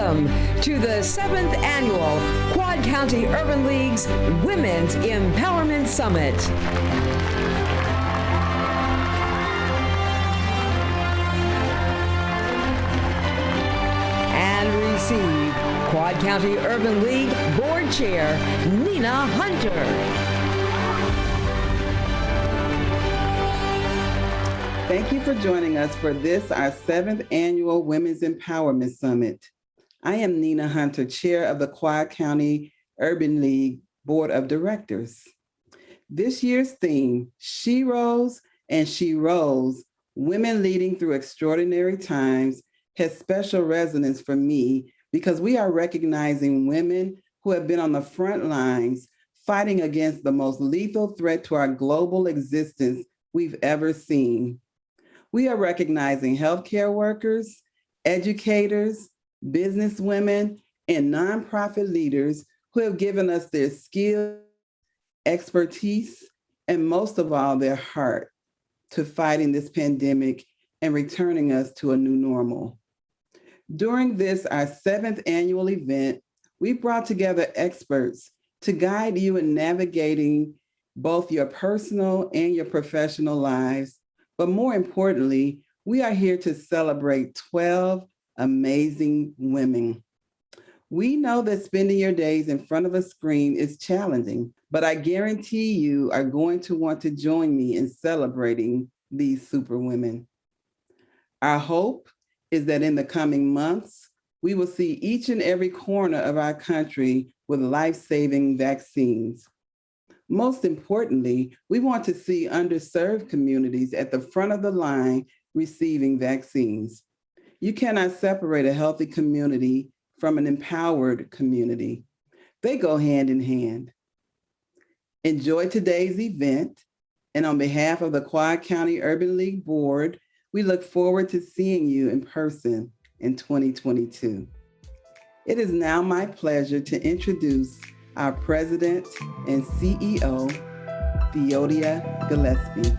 Welcome to the 7th Annual Quad County Urban League's Women's Empowerment Summit. And receive Quad County Urban League Board Chair, Nina Hunter. Thank you for joining us for this, our 7th Annual Women's Empowerment Summit. I am Nina Hunter, Chair of the Quad County Urban League Board of Directors. This year's theme, She Rose and She Rose, Women Leading Through Extraordinary Times, has special resonance for me because we are recognizing women who have been on the front lines fighting against the most lethal threat to our global existence we've ever seen. We are recognizing healthcare workers, educators, businesswomen, and nonprofit leaders who have given us their skill, expertise, and most of all, their heart to fighting this pandemic and returning us to a new normal. During this, our 7th annual event, we brought together experts to guide you in navigating both your personal and your professional lives. But more importantly, we are here to celebrate 12 amazing women. We know that spending your days in front of a screen is challenging, but I guarantee you are going to want to join me in celebrating these superwomen. Our hope is that in the coming months, we will see each and every corner of our country with life-saving vaccines. Most importantly, we want to see underserved communities at the front of the line receiving vaccines. You cannot separate a healthy community from an empowered community. They go hand in hand. Enjoy today's event, and on behalf of the Quad County Urban League Board, we look forward to seeing you in person in 2022. It is now my pleasure to introduce our President and CEO, Theodia Gillespie.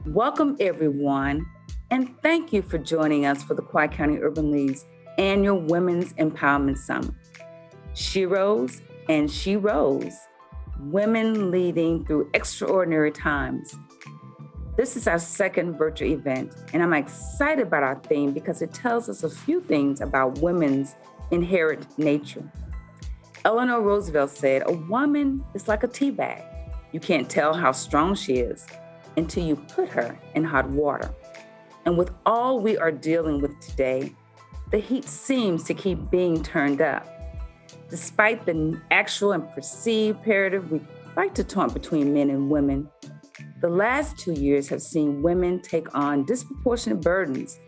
Welcome, everyone, and thank you for joining us for the Quad County Urban League's annual Women's Empowerment Summit. She Rose and She Rose, Women Leading Through Extraordinary Times. This is our second virtual event, and I'm excited about our theme because it tells us a few things about women's inherent nature. Eleanor Roosevelt said, "A woman is like a tea bag. You can't tell how strong she is until you put her in hot water." And with all we are dealing with today, the heat seems to keep being turned up. Despite the actual and perceived imperative we like to taunt between men and women, the last 2 years have seen women take on disproportionate burdens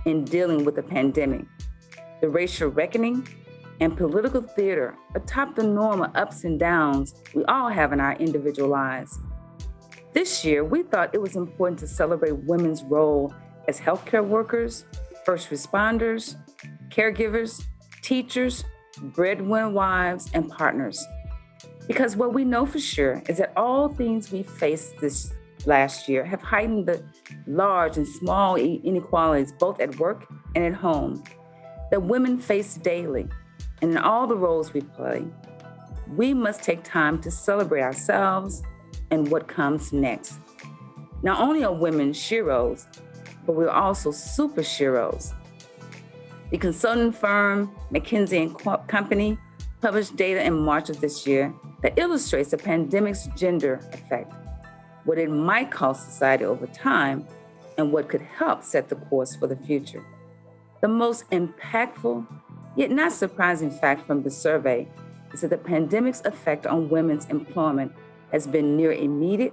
in dealing with the pandemic. The racial reckoning and political theater atop the normal ups and downs we all have in our individual lives. This year, we thought it was important to celebrate women's role as healthcare workers, first responders, caregivers, teachers, breadwinner wives, and partners. Because what we know for sure is that all things we faced this last year have heightened the large and small inequalities both at work and at home that women face daily, and in all the roles we play. We must take time to celebrate ourselves and what comes next. Not only are women sheroes, but we're also super sheroes. The consulting firm McKinsey & Company published data in March of this year that illustrates the pandemic's gender effect, what it might cost society over time, and what could help set the course for the future. The most impactful, yet not surprising fact from the survey is that the pandemic's effect on women's employment has been near immediate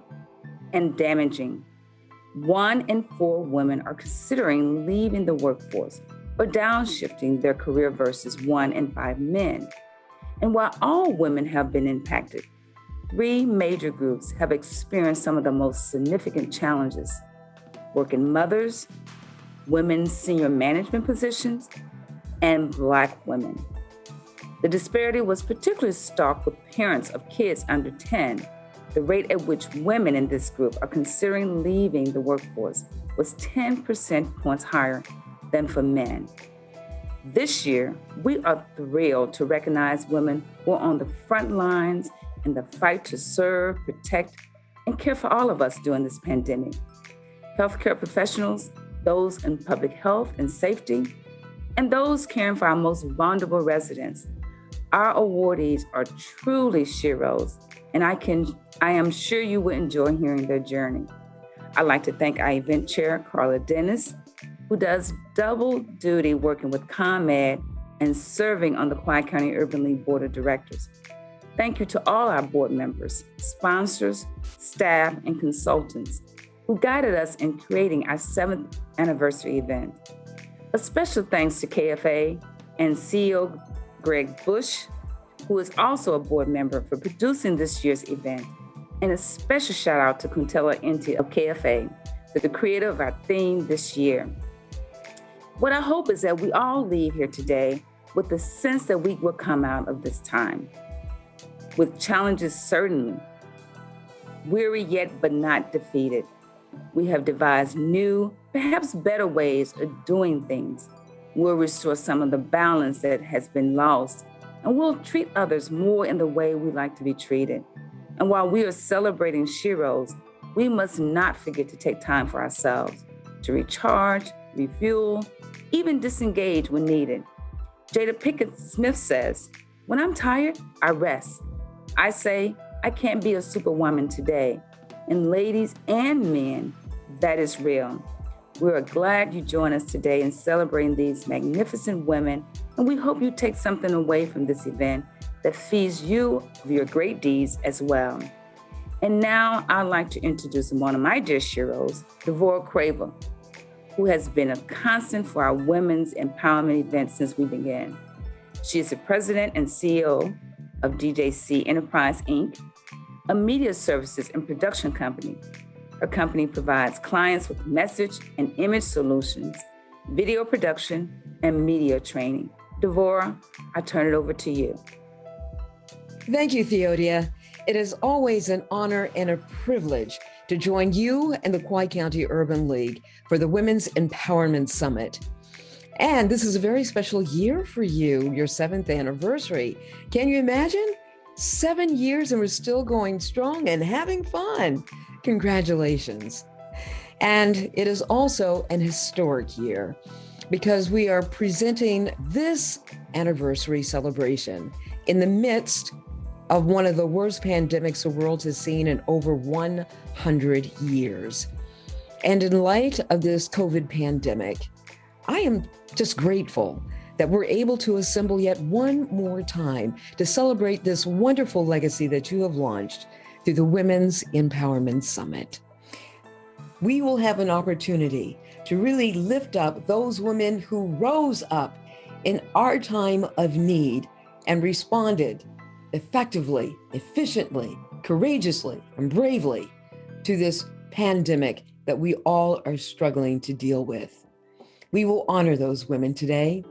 and damaging. 1 in 4 women are considering leaving the workforce or downshifting their career versus 1 in 5 men. And while all women have been impacted, 3 major groups have experienced some of the most significant challenges: working mothers, women's senior management positions, and Black women. The disparity was particularly stark with parents of kids under 10. The rate at which women in this group are considering leaving the workforce was 10% points higher than for men. This year, we are thrilled to recognize women who are on the front lines in the fight to serve, protect, and care for all of us during this pandemic. Healthcare professionals, those in public health and safety, and those caring for our most vulnerable residents. Our awardees are truly sheroes, and I am sure you will enjoy hearing their journey. I'd like to thank our event chair, Carla Dennis, who does double duty working with ComEd and serving on the Quad County Urban League Board of Directors. Thank you to all our board members, sponsors, staff, and consultants who guided us in creating our 7th anniversary event. A special thanks to KFA and CEO Greg Bush, who is also a board member, for producing this year's event. And a special shout out to Kuntela Inti of KFA, the creator of our theme this year. What I hope is that we all leave here today with the sense that we will come out of this time with challenges, certainly, weary yet but not defeated. We have devised new, perhaps better ways of doing things. We'll restore some of the balance that has been lost, and we'll treat others more in the way we like to be treated. And while we are celebrating sheroes, we must not forget to take time for ourselves, to recharge, refuel, even disengage when needed. Jada Pinkett Smith says, "When I'm tired, I rest. I say, I can't be a superwoman today." And ladies and men, that is real. We're glad you join us today in celebrating these magnificent women, and we hope you take something away from this event that feeds you of your great deeds as well. And now I'd like to introduce one of my dear sheroes, Devorah Craver, who has been a constant for our women's empowerment event since we began. She is the president and CEO of DJC Enterprise, Inc., a media services and production company. Her company provides clients with message and image solutions, video production, and media training. Devorah, I turn it over to you. Thank you, Theodia. It is always an honor and a privilege to join you and the Quad County Urban League for the Women's Empowerment Summit. And this is a very special year for you, your 7th anniversary. Can you imagine? 7 years and we're still going strong and having fun. Congratulations. And it is also an historic year because we are presenting this anniversary celebration in the midst of one of the worst pandemics the world has seen in over 100 years. And in light of this COVID pandemic, I am just grateful that we're able to assemble yet one more time to celebrate this wonderful legacy that you have launched through the Women's Empowerment Summit. We will have an opportunity to really lift up those women who rose up in our time of need and responded effectively, efficiently, courageously, and bravely to this pandemic that we all are struggling to deal with. We will honor those women today,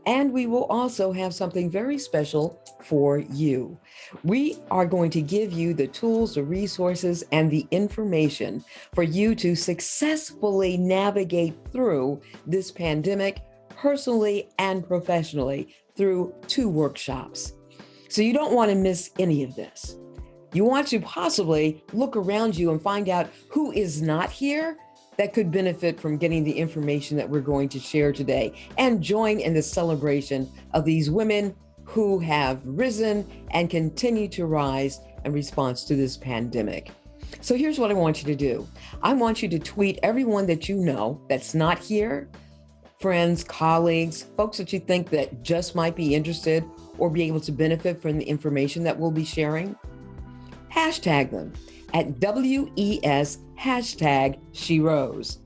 and we will also have something very special for you. We are going to give you the tools, the resources, and the information for you to successfully navigate through this pandemic, personally and professionally, through 2 workshops. So you don't want to miss any of this. You want to possibly look around you and find out who is not here that could benefit from getting the information that we're going to share today and join in the celebration of these women who have risen and continue to rise in response to this pandemic. So here's what I want you to do. I want you to tweet everyone that you know that's not here, friends, colleagues, folks that you think that just might be interested or be able to benefit from the information that we'll be sharing. Hashtag them at WES hashtag SheRose.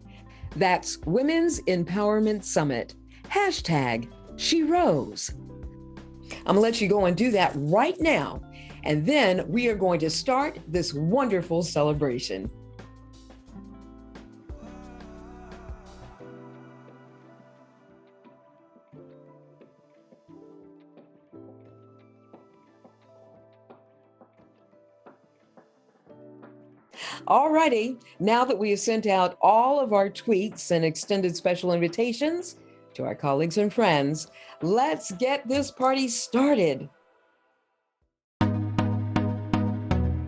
That's Women's Empowerment Summit, hashtag SheRose. I'm gonna let you go and do that right now. And then we are going to start this wonderful celebration. All righty, now that we have sent out all of our tweets and extended special invitations, To our colleagues and friends, let's get this party started.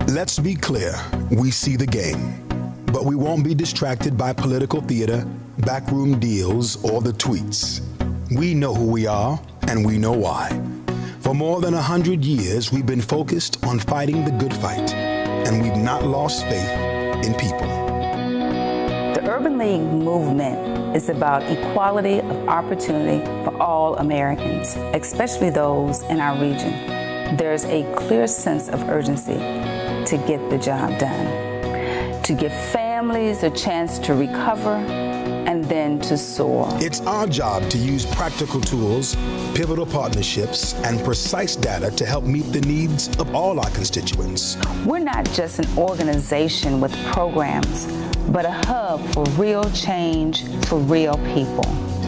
Let's be clear, we see the game, but we won't be distracted by political theater, backroom deals, or the tweets. We know who we are, and we know why. For more than 100 years, we've been focused on fighting the good fight, and we've not lost faith in people. The Urban League movement is about equality of opportunity for all Americans, especially those in our region. There's a clear sense of urgency to get the job done, to give families a chance to recover and then to soar. It's our job to use practical tools, pivotal partnerships, and precise data to help meet the needs of all our constituents. We're not just an organization with programs, but a hub for real change for real people.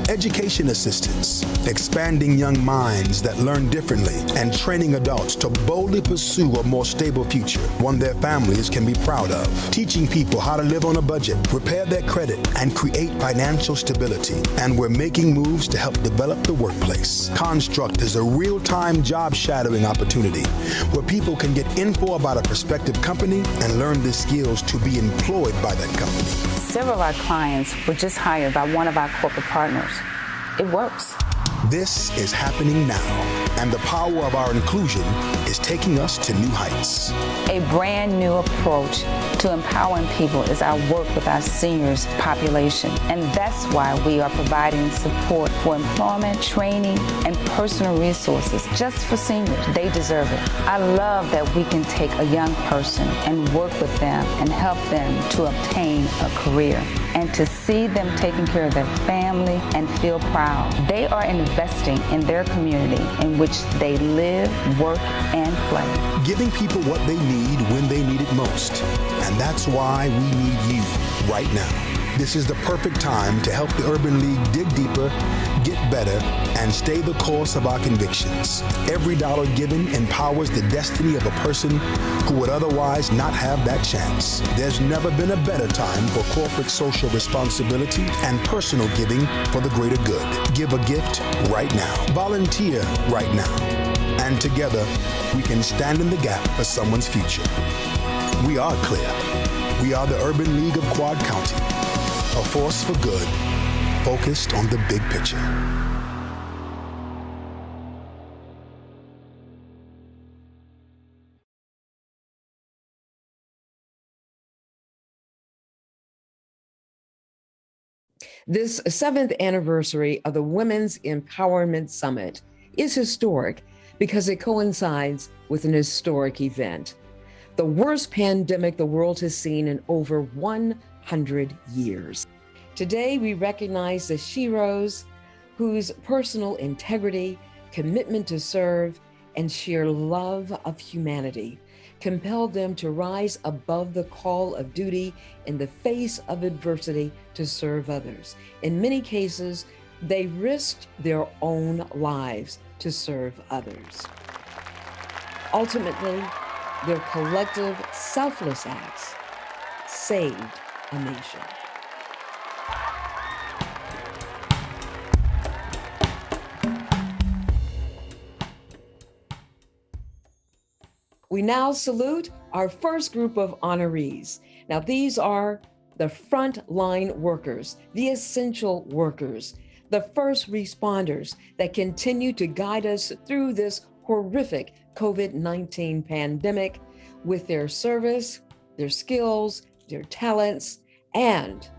Education assistance, expanding young minds that learn differently, and training adults to boldly pursue a more stable future, one their families can be proud of. Teaching people how to live on a budget, repair their credit, and create financial stability. And we're making moves to help develop the workplace. Construct is a real-time job shadowing opportunity where people can get info about a prospective company and learn the skills to be employed by that company. Several of our clients were just hired by one of our corporate partners. It works. This is happening now, and the power of our inclusion is taking us to new heights. A brand new approach to empowering people is our work with our seniors population, and that's why we are providing support for employment, training, and personal resources just for seniors. They deserve it. I love that we can take a young person and work with them and help them to obtain a career and to see them taking care of their family and feel proud. They are investing in their community in which they live, work, and play. Giving people what they need when they need it most. And that's why we need you right now. This is the perfect time to help the Urban League dig deeper, get better, and stay the course of our convictions. Every dollar given empowers the destiny of a person who would otherwise not have that chance. There's never been a better time for corporate social responsibility and personal giving for the greater good. Give a gift right now. Volunteer right now. And together, we can stand in the gap for someone's future. We are clear. We are the Urban League of Quad County. A force for good, focused on the big picture. This 7th anniversary of the Women's Empowerment Summit is historic because it coincides with an historic event, the worst pandemic the world has seen in over 100 years. Today, we recognize the sheroes whose personal integrity, commitment to serve, and sheer love of humanity compelled them to rise above the call of duty in the face of adversity to serve others. In many cases, they risked their own lives to serve others. Ultimately, their collective selfless acts saved a nation. We now salute our first group of honorees. Now, these are the frontline workers, the essential workers, the first responders that continue to guide us through this horrific COVID-19 pandemic with their service, their skills, their talents, and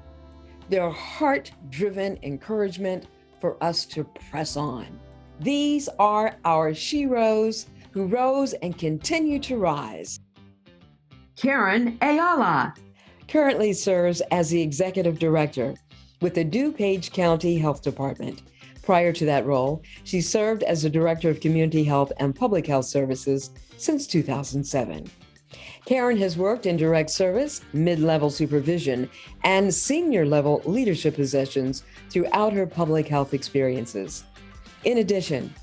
their heart-driven encouragement for us to press on. These are our sheroes who rose and continue to rise. Karen Ayala Currently serves as the executive director with the DuPage County Health Department. Prior to that role, she served as the director of community health and public health services since 2007. Karen has worked in direct service, mid-level supervision, and senior-level leadership positions throughout her public health experiences. In addition,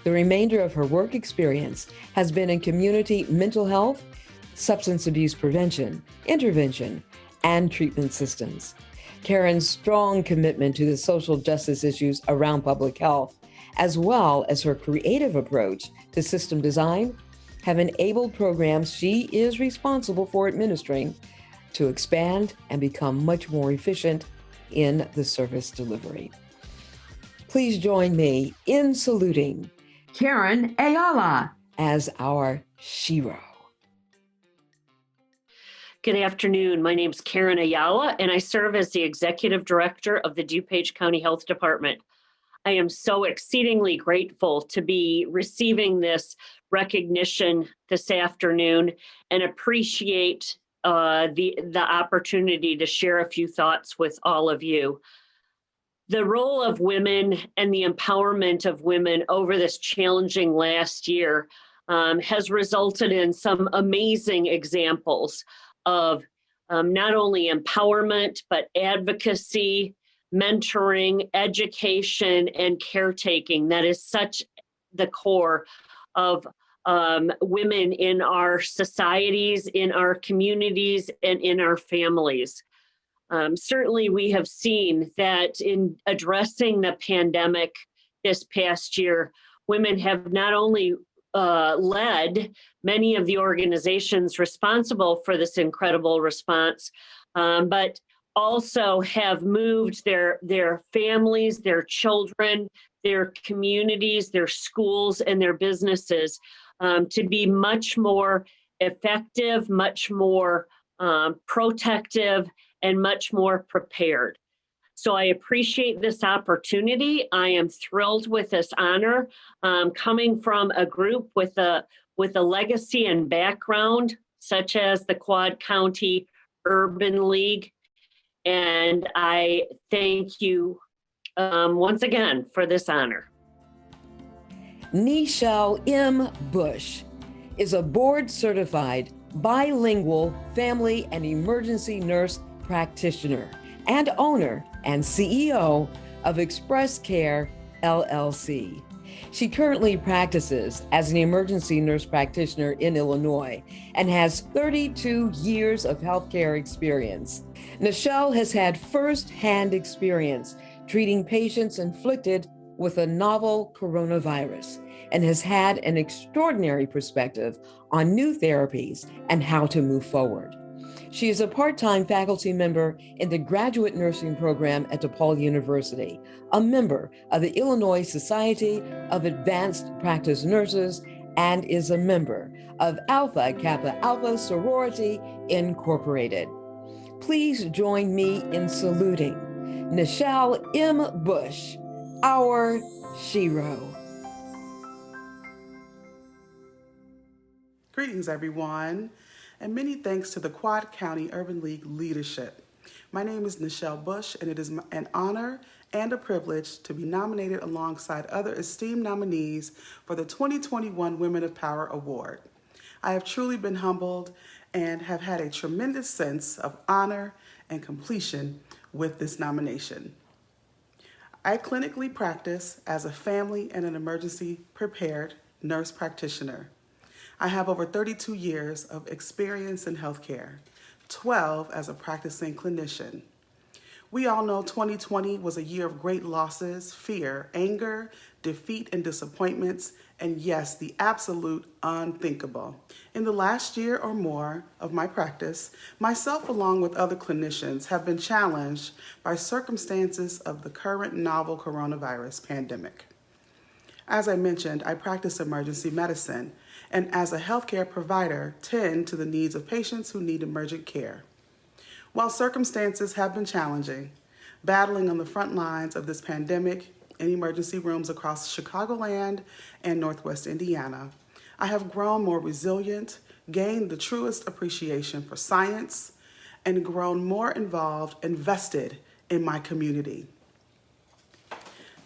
the remainder of her work experience has been in community mental health, substance abuse prevention, intervention, and treatment systems. Karen's strong commitment to the social justice issues around public health, as well as her creative approach to system design, have enabled programs she is responsible for administering to expand and become much more efficient in the service delivery. Please join me in saluting Karen Ayala as our Shero. Good afternoon. My name is Karen Ayala, and I serve as the Executive Director of the DuPage County Health Department. I am so exceedingly grateful to be receiving this recognition this afternoon and appreciate the opportunity to share a few thoughts with all of you. The role of women and the empowerment of women over this challenging last year has resulted in some amazing examples of not only empowerment, but advocacy, mentoring, education, and caretaking. That is such the core of women in our societies, in our communities, and in our families. Certainly, we have seen that in addressing the pandemic this past year, women have not only led many of the organizations responsible for this incredible response, but also have moved their families, their children, their communities, their schools, and their businesses to be much more effective, much more protective, and much more prepared. So I appreciate this opportunity. I am thrilled with this honor, coming from a group with a legacy and background, such as the Quad County Urban League. And I thank you once again for this honor. Nichelle M. Bush is a board-certified bilingual family and emergency nurse practitioner and owner and CEO of Express Care, LLC. She currently practices as an emergency nurse practitioner in Illinois and has 32 years of healthcare experience. Nichelle has had firsthand experience treating patients inflicted with a novel coronavirus and has had an extraordinary perspective on new therapies and how to move forward. She is a part-time faculty member in the graduate nursing program at DePaul University, a member of the Illinois Society of Advanced Practice Nurses, and is a member of Alpha Kappa Alpha Sorority Incorporated. Please join me in saluting Nichelle M. Bush, our Shero. Greetings, everyone, and many thanks to the Quad County Urban League leadership. My name is Nichelle Bush, and it is an honor and a privilege to be nominated alongside other esteemed nominees for the 2021 Women of Power Award. I have truly been humbled and have had a tremendous sense of honor and completion with this nomination. I clinically practice as a family and an emergency prepared nurse practitioner. I have over 32 years of experience in healthcare, 12 as a practicing clinician. We all know 2020 was a year of great losses, fear, anger, defeat, and disappointments, and yes, the absolute unthinkable. In the last year or more of my practice, myself along with other clinicians have been challenged by circumstances of the current novel coronavirus pandemic. As I mentioned, I practice emergency medicine, and as a healthcare provider, tend to the needs of patients who need emergent care. While circumstances have been challenging, battling on the front lines of this pandemic in emergency rooms across Chicagoland and Northwest Indiana, I have grown more resilient, gained the truest appreciation for science, and grown more involved and vested in my community,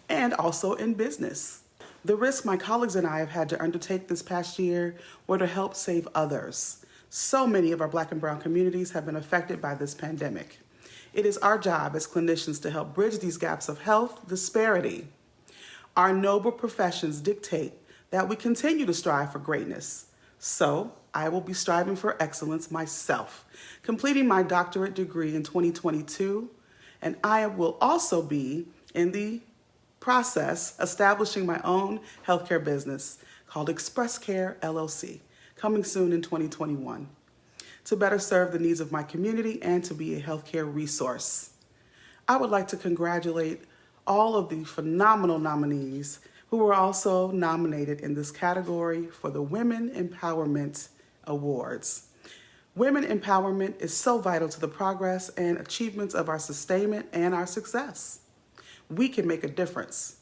and also in business. The risk my colleagues and I have had to undertake this past year were to help save others. So many of our Black and Brown communities have been affected by this pandemic. It is our job as clinicians to help bridge these gaps of health disparity. Our noble professions dictate that we continue to strive for greatness. So I will be striving for excellence myself, completing my doctorate degree in 2022 and I will also be in the process establishing my own healthcare business called Express Care LLC, coming soon in 2021, to better serve the needs of my community and to be a healthcare resource. I would like to congratulate all of the phenomenal nominees who were also nominated in this category for the Women Empowerment Awards. Women empowerment is so vital to the progress and achievements of our sustainment and our success. We can make a difference.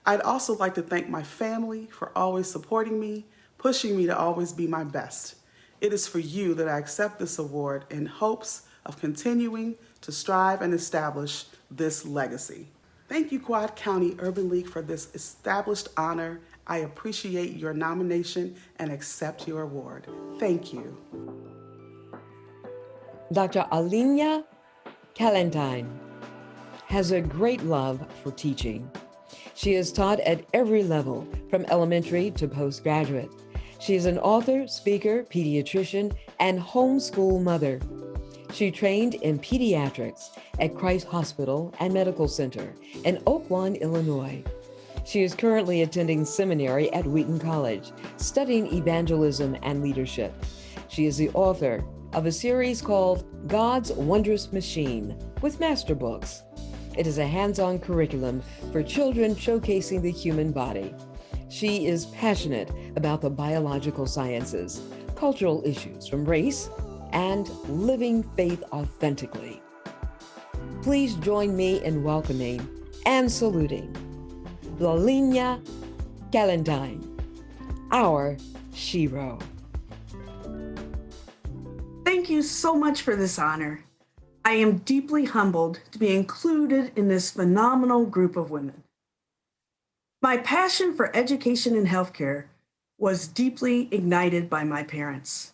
I'd also like to thank my family for always supporting me, pushing me to always be my best. It is for you that I accept this award in hopes of continuing to strive and establish this legacy. Thank you, Quad County Urban League, for this established honor. I appreciate your nomination and accept your award. Thank you. Dr. Alinia Calentine has a great love for teaching. She has taught at every level, from elementary to postgraduate. She is an author, speaker, pediatrician, and homeschool mother. She trained in pediatrics at Christ Hospital and Medical Center in Oak Lawn, Illinois. She is currently attending seminary at Wheaton College, studying evangelism and leadership. She is the author of a series called God's Wondrous Machine with Master Books. It is a hands-on curriculum for children showcasing the human body. She is passionate about the biological sciences, cultural issues from race, and living faith authentically. Please join me in welcoming and saluting Alinia Calentine, our Shero. Thank you so much for this honor. I am deeply humbled to be included in this phenomenal group of women. My passion for education and healthcare was deeply ignited by my parents.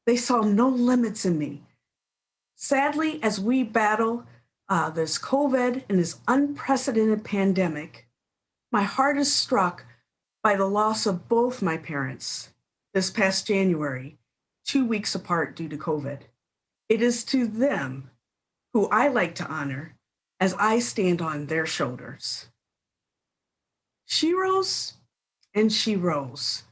They saw no limits in me. Sadly, as we battle this COVID and this unprecedented pandemic, my heart is struck by the loss of both my parents this past January, 2 weeks apart due to COVID. It is to them who I like to honor as I stand on their shoulders. Sheroes and Sheroes.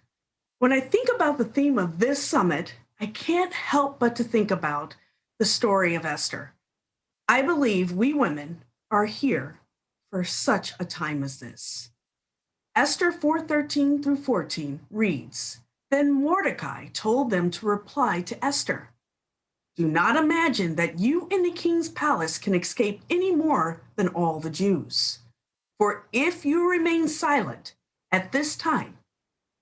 When I think about the theme of this summit, I can't help but to think about the story of Esther. I believe we women are here for such a time as this. Esther 4:13 through 14 reads, "Then Mordecai told them to reply to Esther, 'Do not imagine that you in the king's palace can escape any more than all the Jews. For if you remain silent at this time,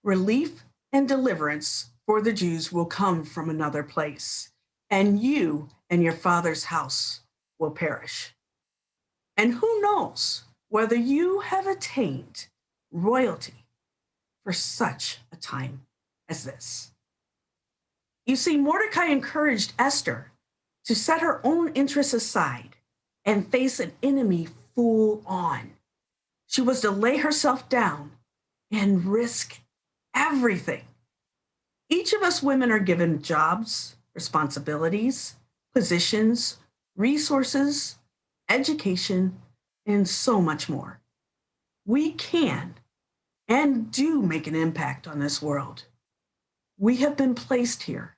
relief and deliverance for the Jews will come from another place, and you and your father's house will perish. And who knows whether you have attained royalty for such a time as this.'" You see, Mordecai encouraged Esther to set her own interests aside and face an enemy full on. She was to lay herself down and risk everything. Each of us women are given jobs, responsibilities, positions, resources, education, and so much more. We can and do make an impact on this world. We have been placed here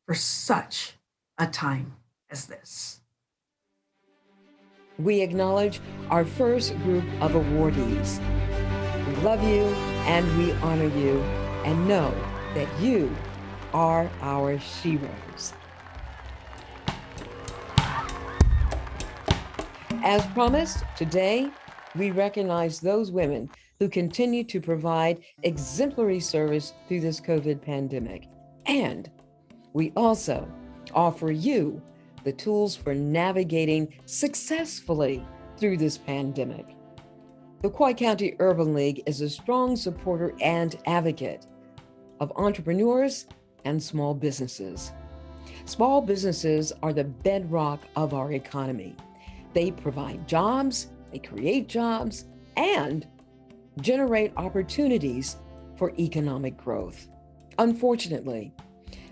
for such a time as this. We acknowledge our first group of awardees. We love you and we honor you and know that you are our Sheroes. As promised, today we recognize those women who continue to provide exemplary service through this COVID pandemic. And we also offer you the tools for navigating successfully through this pandemic. The Quad County Urban League is a strong supporter and advocate of entrepreneurs and small businesses. Small businesses are the bedrock of our economy. They provide jobs, they create jobs, and generate opportunities for economic growth. Unfortunately,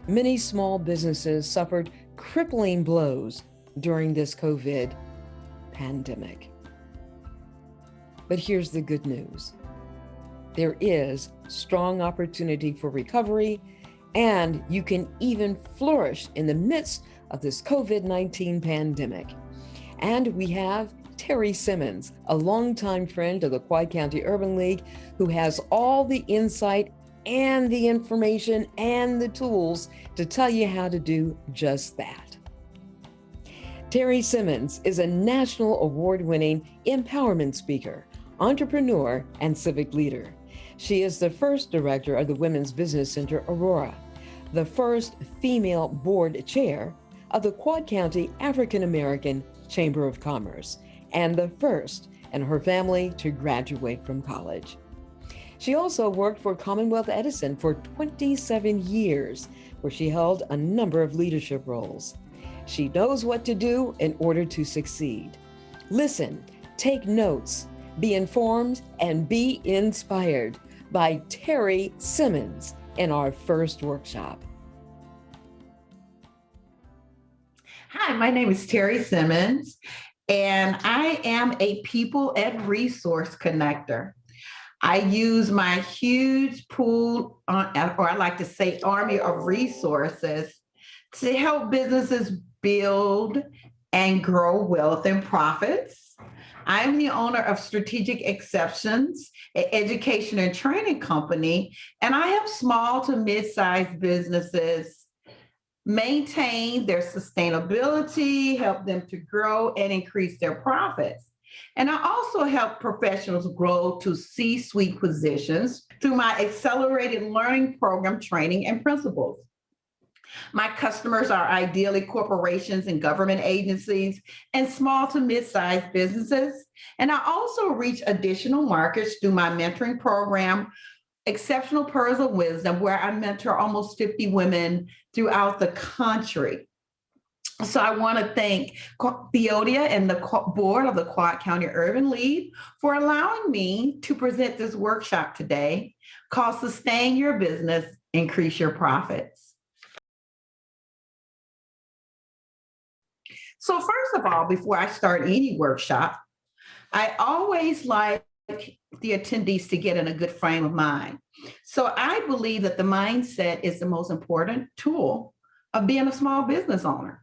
many small businesses suffered crippling blows during this COVID pandemic. But here's the good news. There is strong opportunity for recovery, and you can even flourish in the midst of this COVID-19 pandemic. And we have Terry Simmons, a longtime friend of the Quad County Urban League, who has all the insight and the information and the tools to tell you how to do just that. Terry Simmons is a national award-winning empowerment speaker, entrepreneur, and civic leader. She is the first director of the Women's Business Center, Aurora, the first female board chair of the Quad County African American Chamber of Commerce, and the first in her family to graduate from college. She also worked for Commonwealth Edison for 27 years, where she held a number of leadership roles. She knows what to do in order to succeed. Listen, take notes, be informed, and be inspired by Terry Simmons in our first workshop. Hi, my name is Terry Simmons, and I am a people and resource connector. I use my huge pool, or I like to say army of resources, to help businesses build and grow wealth and profits. I'm the owner of Strategic Exceptions, an education and training company, and I help small to mid-sized businesses maintain their sustainability, help them to grow and increase their profits. And I also help professionals grow to C-suite positions through my accelerated learning program training and principles. My customers are ideally corporations and government agencies and small to mid-sized businesses. And I also reach additional markets through my mentoring program, Exceptional Pearls of Wisdom, where I mentor almost 50 women throughout the country. So I want to thank Theodia and the board of the Quad County Urban League for allowing me to present this workshop today called Sustain Your Business, Increase Your Profits. So first of all, before I start any workshop, I always like the attendees to get in a good frame of mind. So I believe that the mindset is the most important tool of being a small business owner.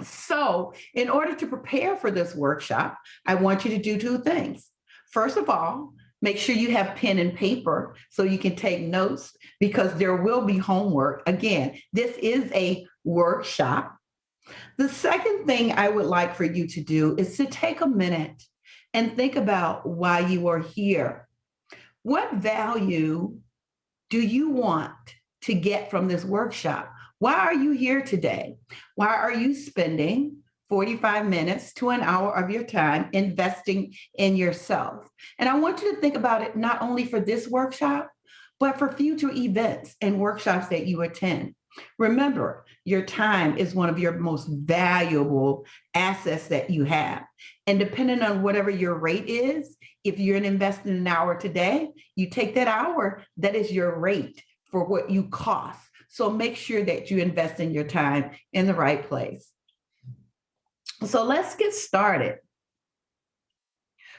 So in order to prepare for this workshop, I want you to do two things. First of all, make sure you have pen and paper so you can take notes, because there will be homework. Again, this is a workshop. The second thing I would like for you to do is to take a minute and think about why you are here. What value do you want to get from this workshop? Why are you here today? Why are you spending 45 minutes to an hour of your time investing in yourself? And I want you to think about it not only for this workshop, but for future events and workshops that you attend. Remember, your time is one of your most valuable assets that you have. And depending on whatever your rate is, if you're investing an hour today, you take that hour, that is your rate for what you cost. So make sure that you invest in your time in the right place. So let's get started.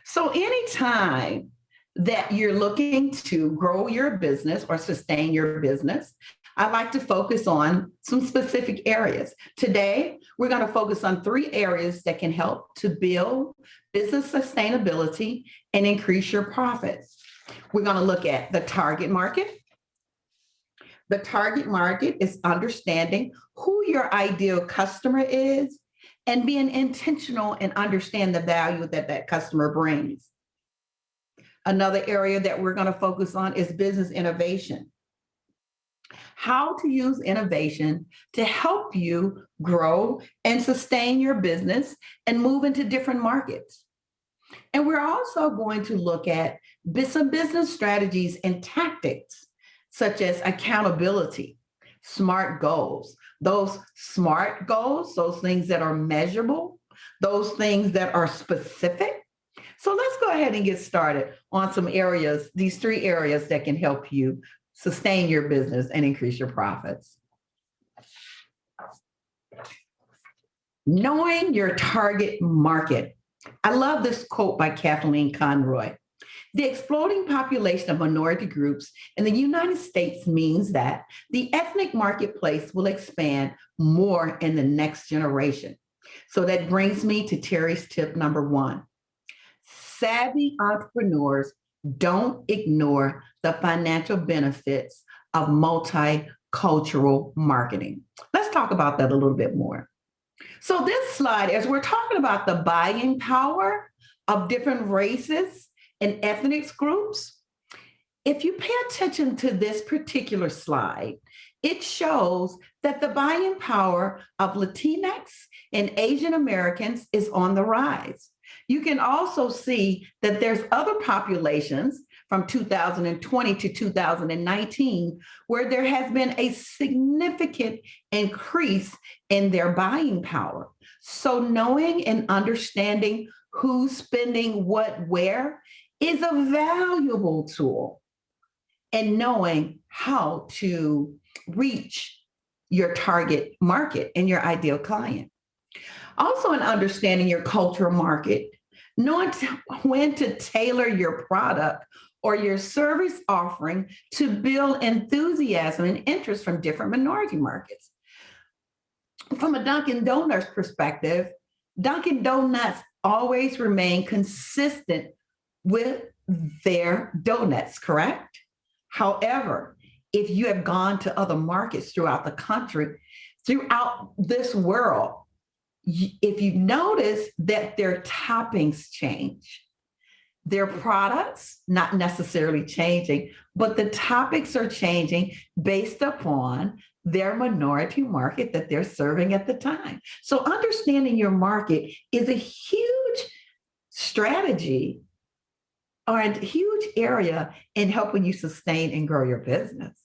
So anytime that you're looking to grow your business or sustain your business, I like to focus on some specific areas. Today, we're going to focus on 3 areas that can help to build business sustainability and increase your profits. We're going to look at the target market. The target market is understanding who your ideal customer is and being intentional and understand the value that that customer brings. Another area that we're going to focus on is business innovation. How to use innovation to help you grow and sustain your business and move into different markets. And we're also going to look at some business strategies and tactics, such as accountability, SMART goals. Those SMART goals, those things that are measurable, those things that are specific. So let's go ahead and get started on some areas, these 3 areas that can help you sustain your business and increase your profits. Knowing your target market. I love this quote by Kathleen Conroy. The exploding population of minority groups in the United States means that the ethnic marketplace will expand more in the next generation. So that brings me to Terry's tip number 1. Savvy entrepreneurs don't ignore the financial benefits of multicultural marketing. Let's talk about that a little bit more. So this slide, as we're talking about the buying power of different races and ethnic groups, if you pay attention to this particular slide, it shows that the buying power of Latinx and Asian Americans is on the rise. You can also see that there's other populations from 2020 to 2019 where there has been a significant increase in their buying power. So knowing and understanding who's spending what where is a valuable tool, and knowing how to reach your target market and your ideal client. Also, in understanding your cultural market, knowing when to tailor your product or your service offering to build enthusiasm and interest from different minority markets. From a Dunkin' Donuts perspective, Dunkin' Donuts always remain consistent with their donuts, correct? However, if you have gone to other markets throughout the country, throughout this world, if you notice that their toppings change, their products not necessarily changing, but the topics are changing based upon their minority market that they're serving at the time. So understanding your market is a huge strategy or a huge area in helping you sustain and grow your business.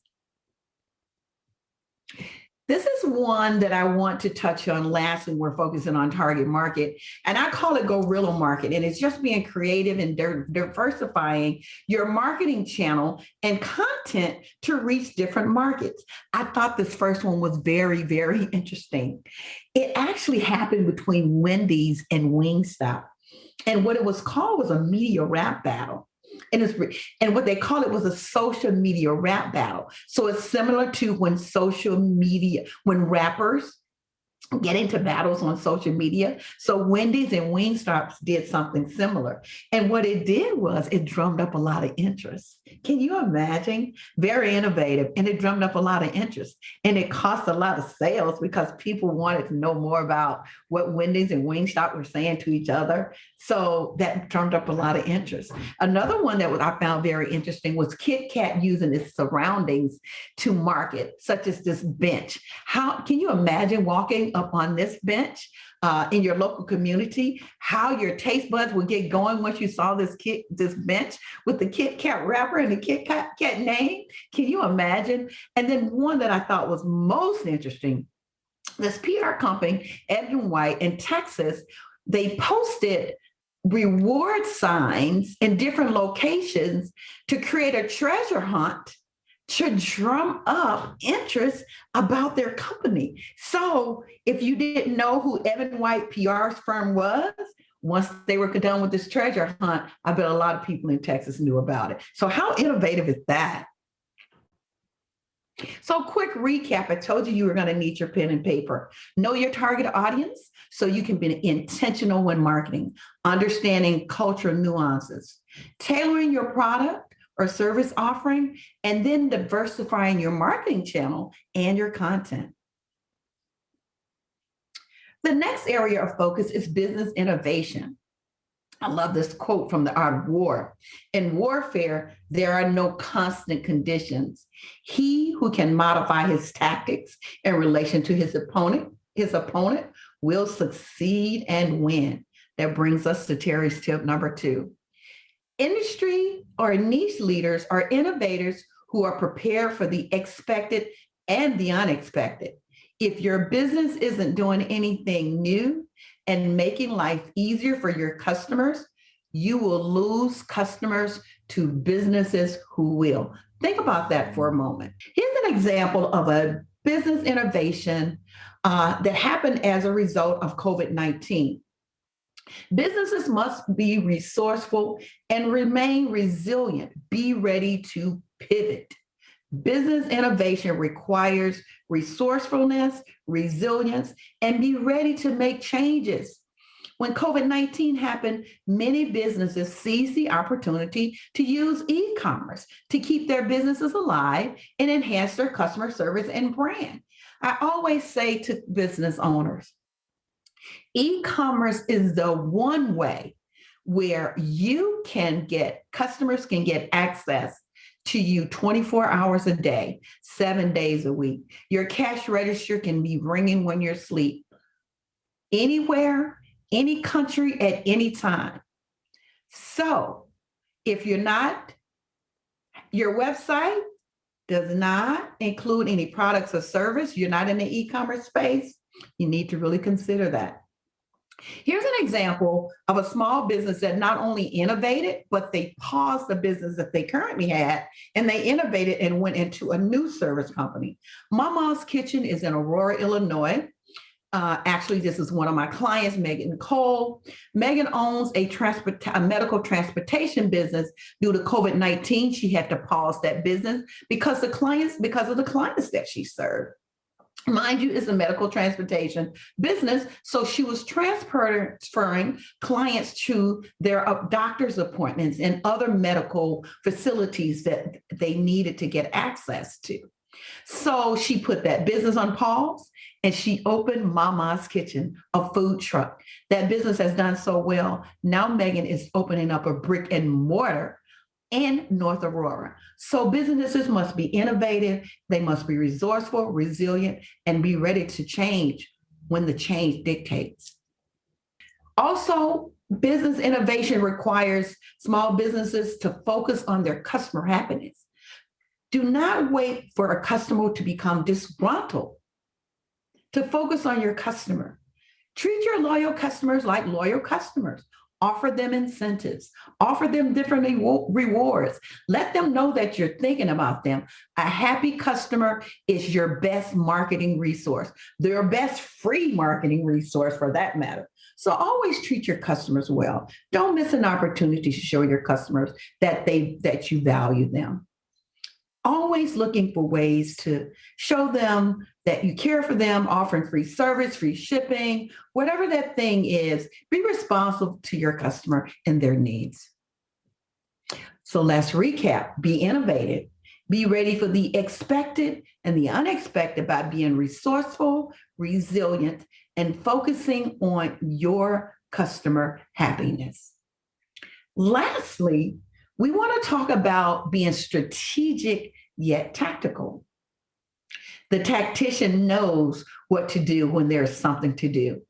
This is one that I want to touch on last when we're focusing on target market, and I call it guerrilla market. And it's just being creative and diversifying your marketing channel and content to reach different markets. I thought this first one was very, very interesting. It actually happened between Wendy's and Wingstop. And what it was called was a media rap battle. And what they call it was a social media rap battle. So it's similar to when rappers get into battles on social media. So Wendy's and Wingstop did something similar. And what it did was it drummed up a lot of interest. Can you imagine? Very innovative. And it drummed up a lot of interest. And it cost a lot of sales because people wanted to know more about what Wendy's and Wingstop were saying to each other. So that drummed up a lot of interest. Another one that I found very interesting was Kit Kat using its surroundings to market, such as this bench. How can you imagine walking up on this bench in your local community, how your taste buds would get going once you saw this bench with the Kit Kat wrapper and the Kit Kat name? Can you imagine? And then one that I thought was most interesting, this PR company, Evan White in Texas, they posted reward signs in different locations to create a treasure hunt to drum up interest about their company. So if you didn't know who Evan White PR's firm was, once they were done with this treasure hunt, I bet a lot of people in Texas knew about it. So how innovative is that? So quick recap, I told you were going to need your pen and paper. Know your target audience so you can be intentional when marketing, understanding cultural nuances, tailoring your product or service offering, and then diversifying your marketing channel and your content. The next area of focus is business innovation. I love this quote from The Art of War. In warfare, there are no constant conditions. He who can modify his tactics in relation to his opponent will succeed and win. That brings us to Terry's tip number 2. Industry or niche leaders are innovators who are prepared for the expected and the unexpected. If your business isn't doing anything new and making life easier for your customers, you will lose customers to businesses who will. Think about that for a moment. Here's an example of a business innovation that happened as a result of COVID-19. Businesses must be resourceful and remain resilient. Be ready to pivot. Business innovation requires resourcefulness, resilience, and be ready to make changes. When COVID-19 happened, many businesses seized the opportunity to use e-commerce to keep their businesses alive and enhance their customer service and brand. I always say to business owners, e-commerce is the one way where customers can get access to you 24 hours a day, 7 days a week. Your cash register can be ringing when you're asleep, anywhere, any country, at any time. So if your website does not include any products or service, you're not in the e-commerce space, you need to really consider that. Here's an example of a small business that not only innovated, but they paused the business that they currently had and they innovated and went into a new service company. Mama's Kitchen is in Aurora, Illinois. Actually, this is one of my clients, Megan Cole. Megan owns a medical transportation business. Due to COVID-19, she had to pause that business because of the clients that she served. Mind you, it's a medical transportation business. So she was transferring clients to their doctor's appointments and other medical facilities that they needed to get access to. So she put that business on pause and she opened Mama's Kitchen, a food truck. That business has done so well. Now Megan is opening up a brick and mortar in North Aurora. So businesses must be innovative, they must be resourceful, resilient, and be ready to change when the change dictates. Also, business innovation requires small businesses to focus on their customer happiness. Do not wait for a customer to become disgruntled to focus on your customer. Treat your loyal customers like loyal customers. Offer them incentives, offer them different rewards. Let them know that you're thinking about them. A happy customer is your best marketing resource, their best free marketing resource for that matter. So always treat your customers well. Don't miss an opportunity to show your customers that you value them. Always looking for ways to show them that you care for them, offering free service, free shipping, whatever that thing is, be responsive to your customer and their needs. So let's recap. Be innovative. Be ready for the expected and the unexpected by being resourceful, resilient, and focusing on your customer happiness. Lastly, we want to talk about being strategic yet tactical. The tactician knows what to do when there's something to do,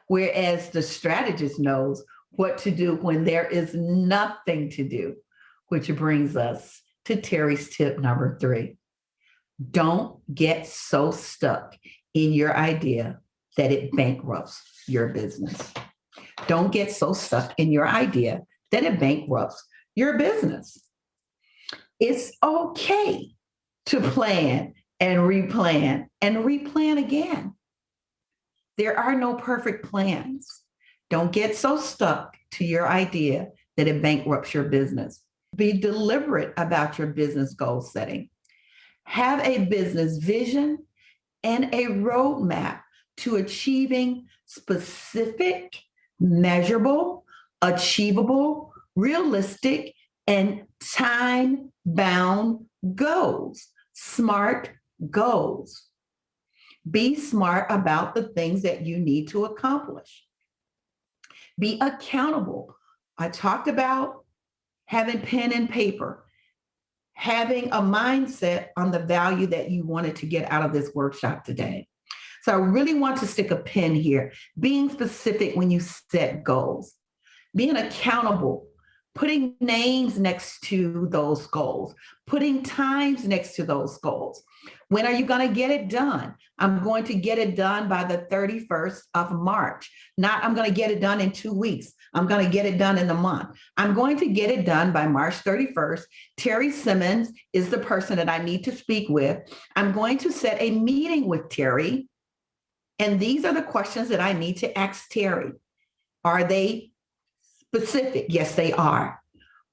whereas the strategist knows what to do when there is nothing to do, which brings us to Terry's tip number 3. Don't get so stuck in your idea that it bankrupts your business. Don't get so stuck in your idea that it bankrupts your business. It's okay to plan and replan again. There are no perfect plans. Don't get so stuck to your idea that it bankrupts your business. Be deliberate about your business goal setting. Have a business vision and a roadmap to achieving specific, measurable, achievable, realistic, and time-bound goals. SMART goals. Be smart about the things that you need to accomplish. Be accountable. I talked about having pen and paper, having a mindset on the value that you wanted to get out of this workshop today. So I really want to stick a pin here, being specific when you set goals, being accountable, putting names next to those goals, putting times next to those goals. When are you going to get it done? I'm going to get it done by the 31st of March. Not I'm going to get it done in 2 weeks. I'm going to get it done in a month. I'm going to get it done by March 31st. Terry Simmons is the person that I need to speak with. I'm going to set a meeting with Terry And these are the questions that I need to ask Terry. Are they specific? Yes, they are.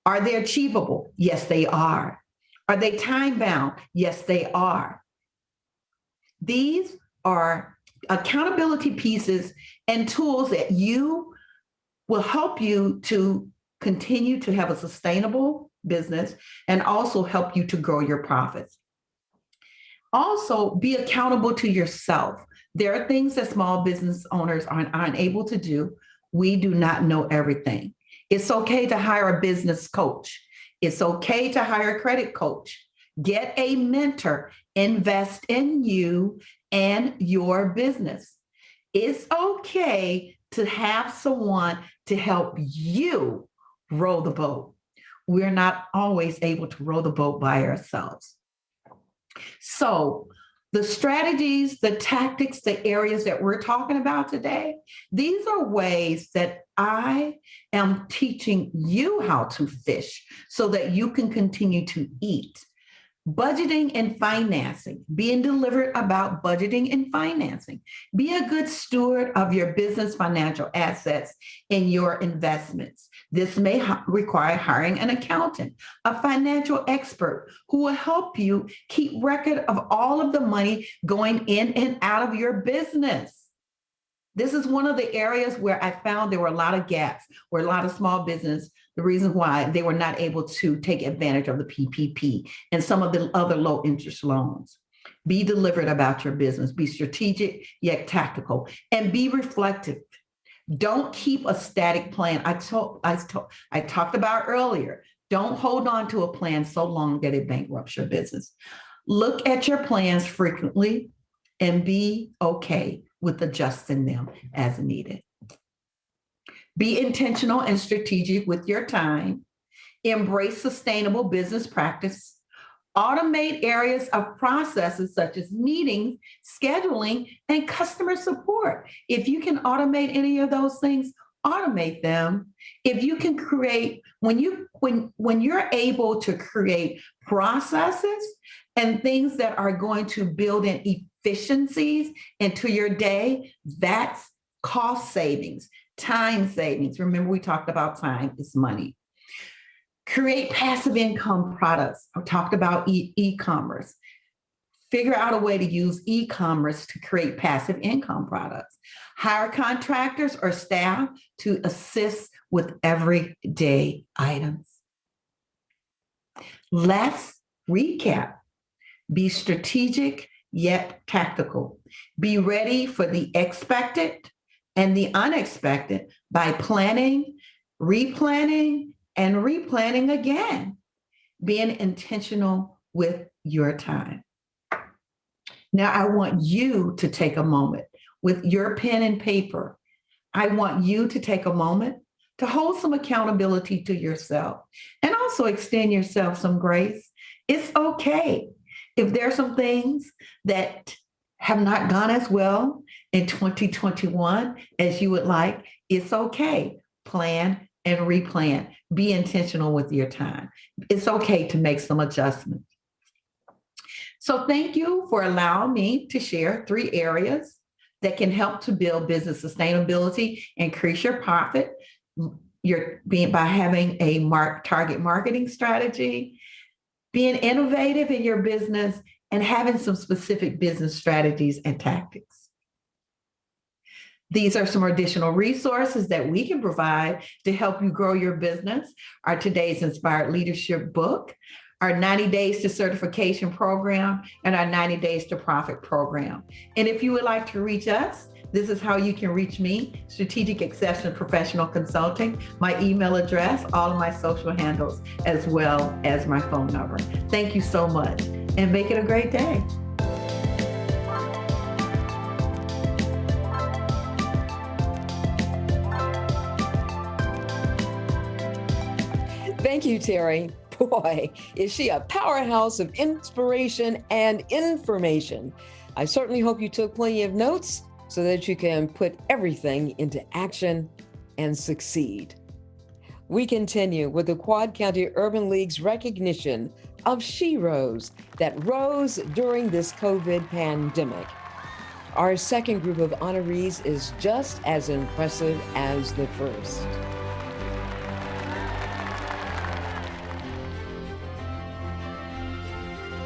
Are they achievable? Yes, they are. Are they time bound? Yes, they are. These are accountability pieces and tools that will help you to continue to have a sustainable business and also help you to grow your profits. Also, be accountable to yourself. There are things that small business owners aren't able to do. We do not know everything. It's okay to hire a business coach. It's okay to hire a credit coach. Get a mentor. Invest in you and your business. It's okay to have someone to help you row the boat. We're not always able to row the boat by ourselves. So the strategies, the tactics, the areas that we're talking about today, these are ways that I am teaching you how to fish so that you can continue to eat. Budgeting and financing, being deliberate about budgeting and financing. Be a good steward of your business financial assets and your investments. This may require hiring an accountant, a financial expert who will help you keep record of all of the money going in and out of your business. This is one of the areas where I found there were a lot of gaps, where a lot of small business, the reason why they were not able to take advantage of the PPP and some of the other low interest loans. Be deliberate about your business, be strategic yet tactical, and be reflective. Don't keep a static plan. I talked about earlier, don't hold on to a plan so long that it bankrupts your business. Look at your plans frequently and be okay with adjusting them as needed. Be intentional and strategic with your time. Embrace sustainable business practice. Automate areas of processes such as meetings, scheduling, and customer support. If you can automate any of those things, automate them. If you can create, when you're able to create processes and things that are going to build in efficiencies into your day, that's cost savings, time savings. Remember, we talked about time is money. Create passive income products. I talked about e-commerce. Figure out a way to use e-commerce to create passive income products. Hire contractors or staff to assist with everyday items. Let's recap. Be strategic yet tactical. Be ready for the expected and the unexpected by planning, replanning, and replanning again. Being intentional with your time. Now, I want you to take a moment with your pen and paper. I want you to take a moment to hold some accountability to yourself and also extend yourself some grace. It's okay if there are some things that have not gone as well in 2021 as you would like. It's okay. Plan and replan. Be intentional with your time. It's okay to make some adjustments. So thank you for allowing me to share 3 areas that can help to build business sustainability, increase your profit, by having a target marketing strategy, being innovative in your business, and having some specific business strategies and tactics. These are some additional resources that we can provide to help you grow your business. Our Today's Inspired Leadership book, our 90 Days to Certification program, and our 90 Days to Profit program. And if you would like to reach us, this is how you can reach me, Strategic Accession Professional Consulting, my email address, all of my social handles, as well as my phone number. Thank you so much, and make it a great day. Thank you, Terry. Boy, is she a powerhouse of inspiration and information. I certainly hope you took plenty of notes so that you can put everything into action and succeed. We continue with the Quad County Urban League's recognition of sheroes that rose during this COVID pandemic. Our second group of honorees is just as impressive as the first.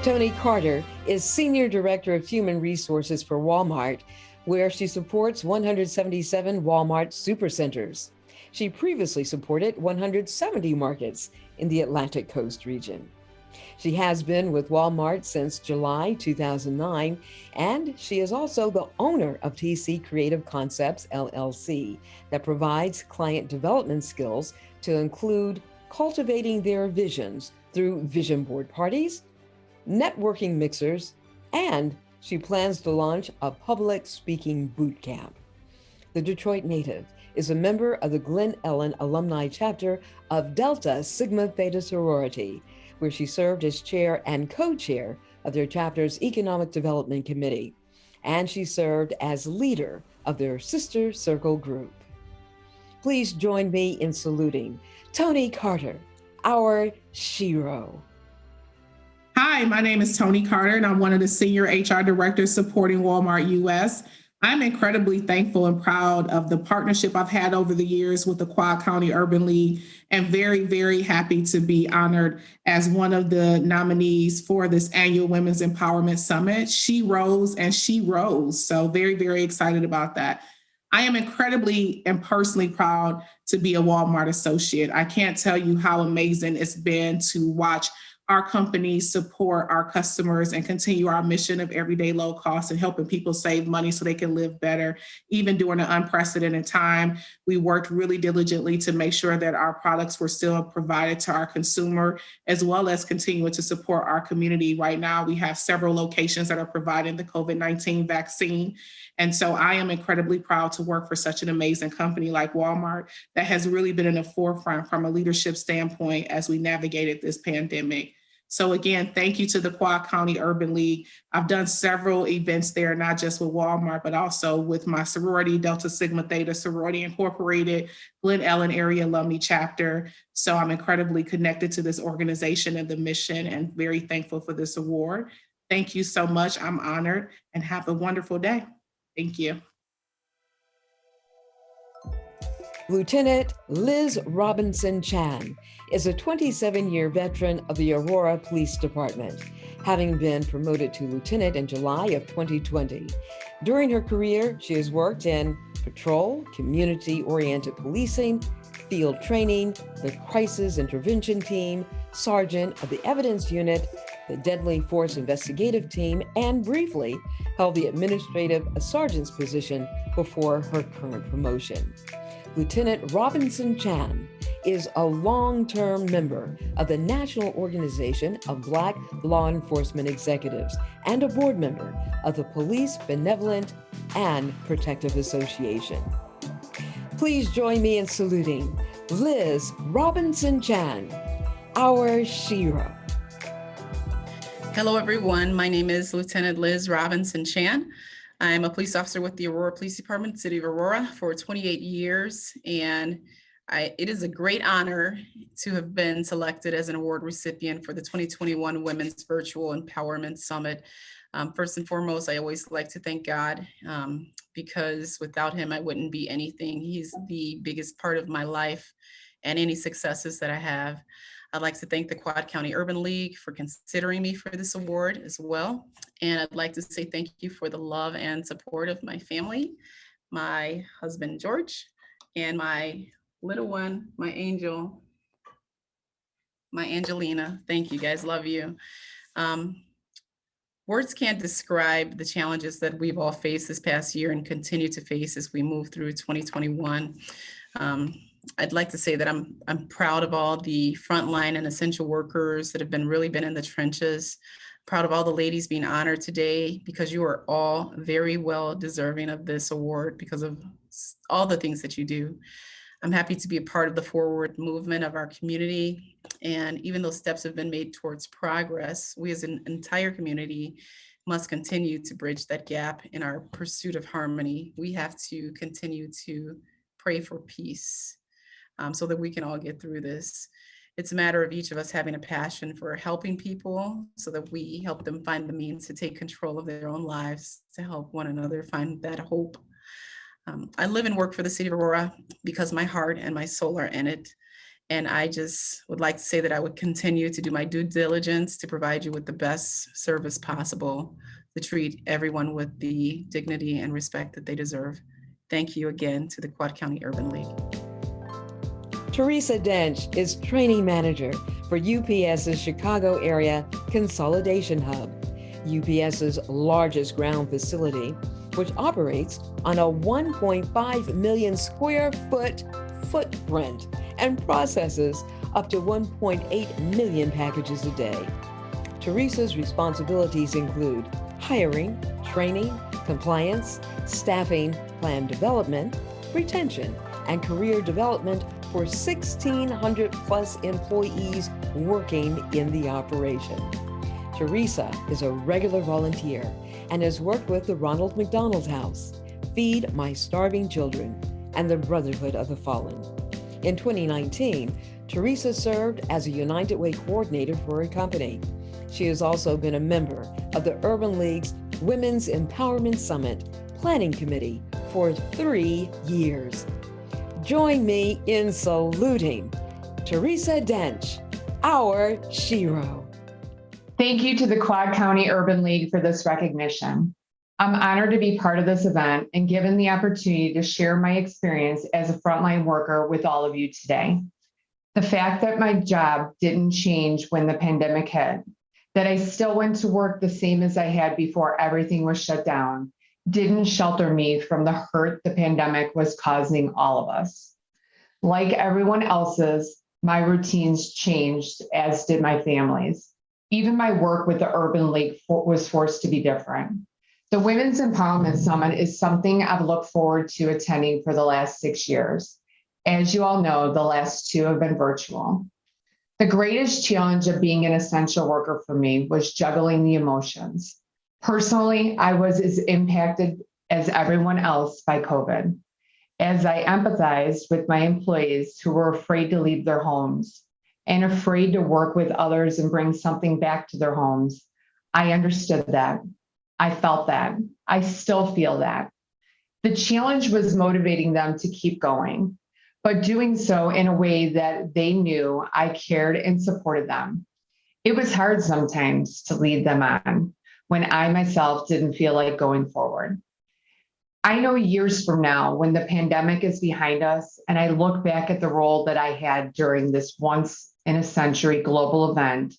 Toni Carter is Senior Director of Human Resources for Walmart, where she supports 177 Walmart supercenters. She previously supported 170 markets in the Atlantic Coast region. She has been with Walmart since July 2009, and she is also the owner of TC Creative Concepts, LLC, that provides client development skills to include cultivating their visions through vision board parties, networking mixers, and she plans to launch a public speaking boot camp. The Detroit native is a member of the Glen Ellen alumni chapter of Delta Sigma Theta sorority, where she served as chair and co-chair of their chapter's Economic Development Committee, and she served as leader of their sister circle group. Please join me in saluting Toni Carter, our shero. Hi, my name is Toni Carter, and I'm one of the senior HR directors supporting Walmart US. I'm incredibly thankful and proud of the partnership I've had over the years with the Quad County Urban League, and very, very happy to be honored as one of the nominees for this annual Women's Empowerment Summit. She rose and she rose. So very, very excited about that. I am incredibly and personally proud to be a Walmart associate. I can't tell you how amazing it's been to watch our company support our customers and continue our mission of everyday low cost and helping people save money so they can live better. Even during an unprecedented time, we worked really diligently to make sure that our products were still provided to our consumer, as well as continuing to support our community. Right now, we have several locations that are providing the COVID-19 vaccine. And so I am incredibly proud to work for such an amazing company like Walmart that has really been in the forefront from a leadership standpoint as we navigated this pandemic. So again, thank you to the Quad County Urban League. I've done several events there, not just with Walmart, but also with my sorority, Delta Sigma Theta Sorority Incorporated, Glen Ellen Area Alumni Chapter. So I'm incredibly connected to this organization and the mission, and very thankful for this award. Thank you so much. I'm honored, and have a wonderful day. Thank you. Lieutenant Liz Robinson Chan is a 27-year veteran of the Aurora Police Department, having been promoted to lieutenant in July of 2020. During her career, she has worked in patrol, community-oriented policing, field training, the crisis intervention team, sergeant of the evidence unit, the deadly force investigative team, and briefly held the administrative sergeant's position before her current promotion. Lieutenant Robinson Chan is a long-term member of the National Organization of Black Law Enforcement Executives and a board member of the Police Benevolent and Protective Association. Please join me in saluting Liz Robinson Chan, our shero. Hello, everyone. My name is Lieutenant Liz Robinson Chan. I'm a police officer with the Aurora Police Department, City of Aurora, for 28 years. And it is a great honor to have been selected as an award recipient for the 2021 Women's Virtual Empowerment Summit. First and foremost, I always like to thank God, because without him, I wouldn't be anything. He's the biggest part of my life and any successes that I have. I'd like to thank the Quad County Urban League for considering me for this award as well. And I'd like to say thank you for the love and support of my family, my husband, George, and my little one, my angel, my Angelina. Thank you guys, love you. Words can't describe the challenges that we've all faced this past year and continue to face as we move through 2021. I'd like to say that I'm proud of all the frontline and essential workers that have really been in the trenches. Proud of all the ladies being honored today, because you are all very well deserving of this award because of all the things that you do. I'm happy to be a part of the forward movement of our community. And even though steps have been made towards progress, we as an entire community must continue to bridge that gap in our pursuit of harmony. We have to continue to pray for peace, so that we can all get through this. It's a matter of each of us having a passion for helping people so that we help them find the means to take control of their own lives, to help one another find that hope. I live and work for the city of Aurora because my heart and my soul are in it. And I just would like to say that I would continue to do my due diligence to provide you with the best service possible, to treat everyone with the dignity and respect that they deserve. Thank you again to the Quad County Urban League. Teresa Dench is training manager for UPS's Chicago area consolidation hub, UPS's largest ground facility, which operates on a 1.5 million square foot footprint and processes up to 1.8 million packages a day. Teresa's responsibilities include hiring, training, compliance, staffing, plan development, retention, and career development for 1,600 plus employees working in the operation. Teresa is a regular volunteer and has worked with the Ronald McDonald House, Feed My Starving Children, and the Brotherhood of the Fallen. In 2019, Teresa served as a United Way coordinator for her company. She has also been a member of the Urban League's Women's Empowerment Summit Planning Committee for 3 years. Join me in saluting Teresa Dench, our Shero. Thank you to the Quad County Urban League for this recognition. I'm honored to be part of this event and given the opportunity to share my experience as a frontline worker with all of you today. The fact that my job didn't change when the pandemic hit, that I still went to work the same as I had before everything was shut down, didn't shelter me from the hurt the pandemic was causing all of us. Like everyone else's, my routines changed, as did my family's. Even my work with the Urban League was forced to be different. The Women's Empowerment Summit is something I've looked forward to attending for the last 6 years. As you all know, the last 2 have been virtual. The greatest challenge of being an essential worker for me was juggling the emotions. Personally, I was as impacted as everyone else by COVID. As I empathized with my employees who were afraid to leave their homes and afraid to work with others and bring something back to their homes, I understood that. I felt that. I still feel that. The challenge was motivating them to keep going, but doing so in a way that they knew I cared and supported them. It was hard sometimes to lead them on when I myself didn't feel like going forward. I know years from now, when the pandemic is behind us and I look back at the role that I had during this once in a century global event,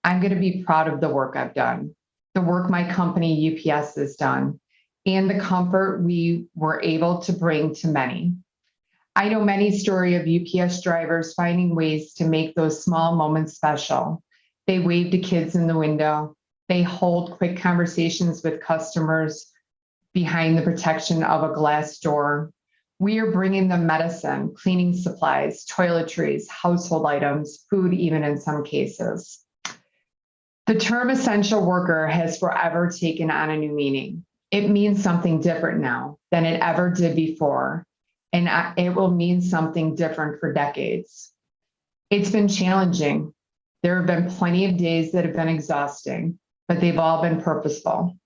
I'm going to be proud of the work I've done, the work my company UPS has done, and the comfort we were able to bring to many. I know many stories of UPS drivers finding ways to make those small moments special. They wave to kids in the window. They hold quick conversations with customers behind the protection of a glass door. We are bringing them medicine, cleaning supplies, toiletries, household items, food even in some cases. The term essential worker has forever taken on a new meaning. It means something different now than it ever did before, and it will mean something different for decades. It's been challenging. There have been plenty of days that have been exhausting, but they've all been purposeful.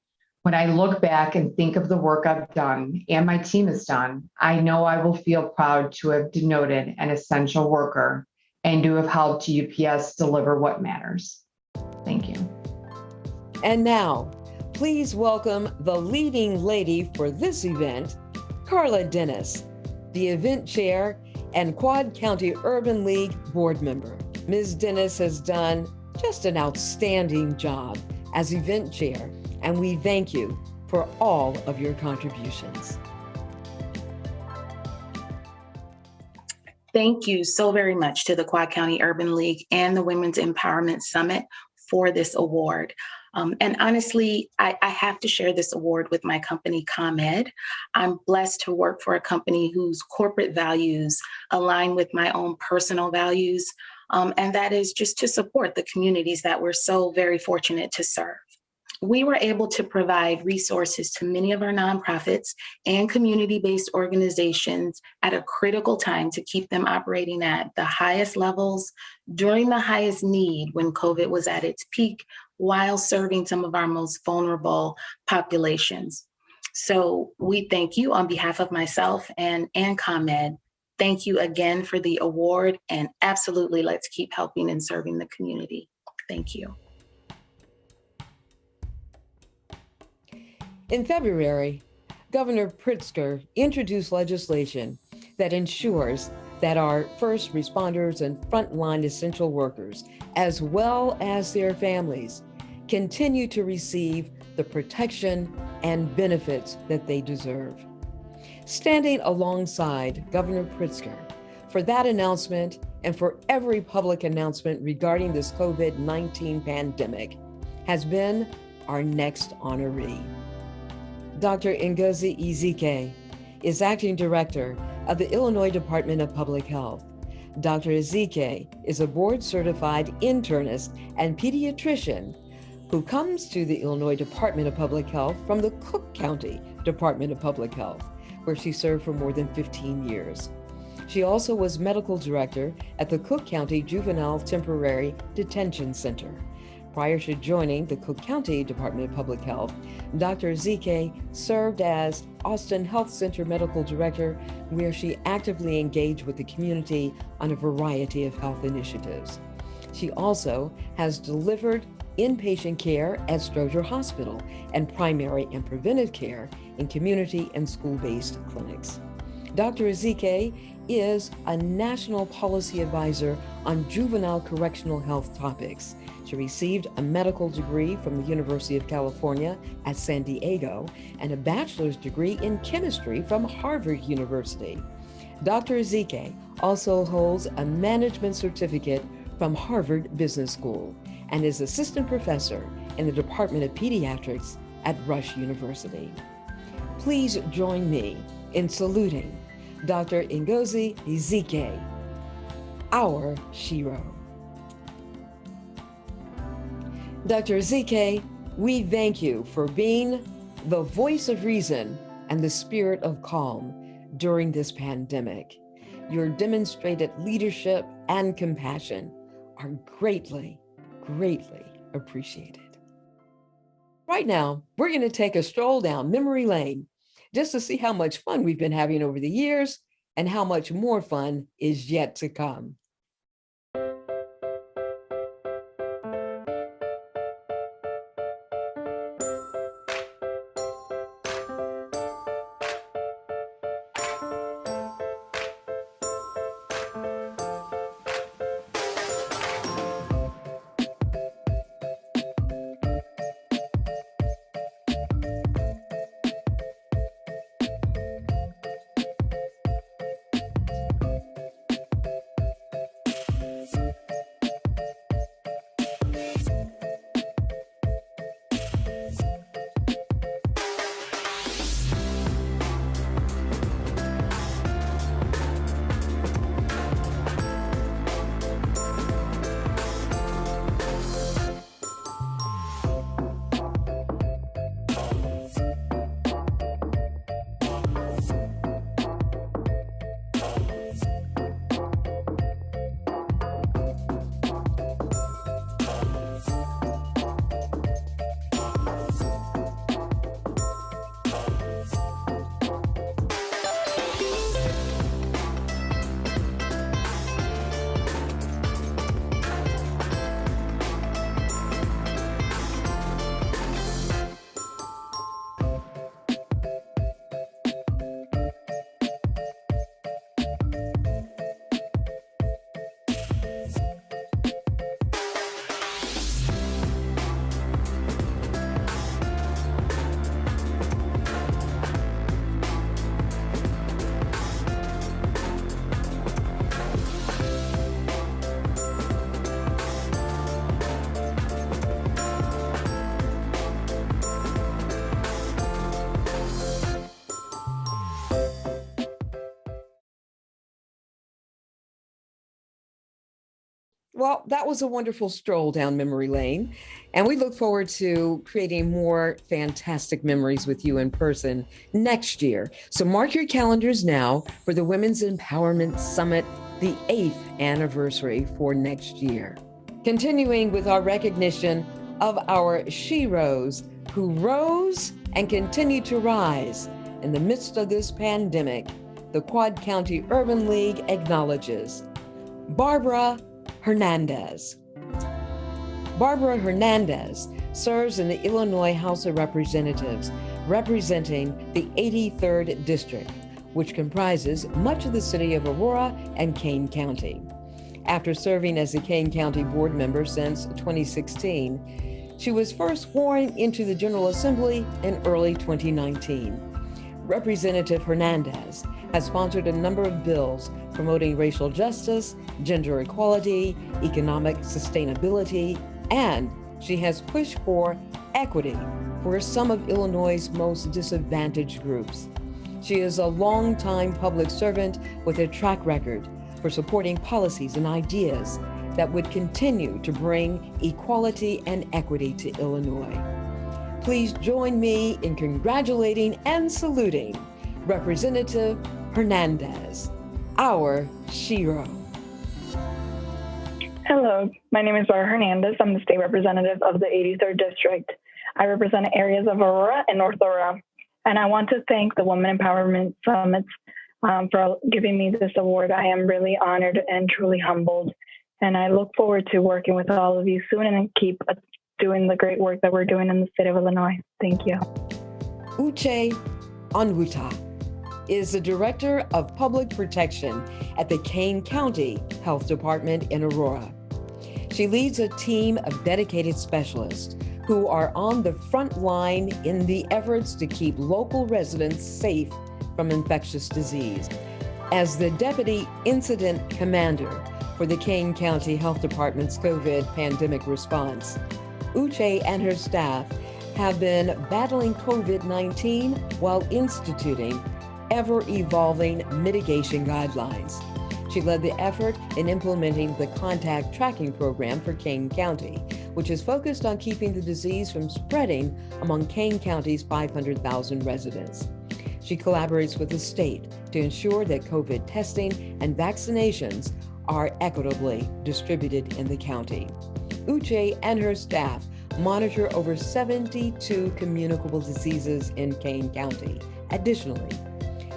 When I look back and think of the work I've done and my team has done, I know I will feel proud to have denoted an essential worker and to have helped UPS deliver what matters. Thank you. And now, please welcome the leading lady for this event, Carla Dennis, the event chair and Quad County Urban League board member. Ms. Dennis has done just an outstanding job as event chair, and we thank you for all of your contributions. Thank you so very much to the Quad County Urban League and the Women's Empowerment Summit for this award. And honestly, I have to share this award with my company, ComEd. I'm blessed to work for a company whose corporate values align with my own personal values, and that is just to support the communities that we're so very fortunate to serve. we were able to provide resources to many of our nonprofits and community-based organizations at a critical time to keep them operating at the highest levels during the highest need when COVID was at its peak, while serving some of our most vulnerable populations. So we thank you on behalf of myself and ComEd. Thank you again for the award, and absolutely let's keep helping and serving the community. Thank you. In February, Governor Pritzker introduced legislation that ensures that our first responders and frontline essential workers, as well as their families, continue to receive the protection and benefits that they deserve. Standing alongside Governor Pritzker for that announcement and for every public announcement regarding this COVID-19 pandemic has been our next honoree. Dr. Ngozi Ezike is Acting Director of the Illinois Department of Public Health. Dr. Ezike is a board-certified internist and pediatrician who comes to the Illinois Department of Public Health from the Cook County Department of Public Health, where she served for more than 15 years. She also was medical director at the Cook County Juvenile Temporary Detention Center. Prior to joining the Cook County Department of Public Health, Dr. Ezike served as Austin Health Center Medical Director, where she actively engaged with the community on a variety of health initiatives. She also has delivered inpatient care at Stroger Hospital and primary and preventive care in community and school-based clinics. Dr. Ezike is a national policy advisor on juvenile correctional health topics. She received a medical degree from the University of California at San Diego and a bachelor's degree in chemistry from Harvard University. Dr. Ezike also holds a management certificate from Harvard Business School and is assistant professor in the Department of Pediatrics at Rush University. Please join me in saluting Dr. Ngozi Ezike, our Shiro. Dr. Ezike, we thank you for being the voice of reason and the spirit of calm during this pandemic. Your demonstrated leadership and compassion are greatly appreciated. Right now, we're going to take a stroll down memory lane just to see how much fun we've been having over the years and how much more fun is yet to come. Well, that was a wonderful stroll down memory lane. And we look forward to creating more fantastic memories with you in person next year. So mark your calendars now for the Women's Empowerment Summit, the 8th anniversary for next year. Continuing with our recognition of our sheroes who rose and continue to rise in the midst of this pandemic, the Quad County Urban League acknowledges Barbara Hernandez. Barbara Hernandez serves in the Illinois House of Representatives, representing the 83rd District, which comprises much of the city of Aurora and Kane County. After serving as a Kane County board member since 2016, she was first sworn into the General Assembly in early 2019. Representative Hernandez has sponsored a number of bills promoting racial justice, gender equality, economic sustainability, and she has pushed for equity for some of Illinois' most disadvantaged groups. She is a longtime public servant with a track record for supporting policies and ideas that would continue to bring equality and equity to Illinois. Please join me in congratulating and saluting Representative Hernandez, our shero. Hello, my name is Laura Hernandez. I'm the state representative of the 83rd District. I represent areas of Aurora and North Aurora. And I want to thank the Women Empowerment Summit for giving me this award. I am really honored and truly humbled. And I look forward to working with all of you soon and keep doing the great work that we're doing in the state of Illinois. Thank you. Uche Onwuta is the Director of Public Protection at the Kane County Health Department in Aurora. She leads a team of dedicated specialists who are on the front line in the efforts to keep local residents safe from infectious disease. As the Deputy Incident Commander for the Kane County Health Department's COVID pandemic response, Uche and her staff have been battling COVID-19 while instituting ever-evolving mitigation guidelines. She led the effort in implementing the contact tracking program for Kane County, which is focused on keeping the disease from spreading among Kane County's 500,000 residents. She collaborates with the state to ensure that COVID testing and vaccinations are equitably distributed in the county. Uche and her staff monitor over 72 communicable diseases in Kane County. Additionally,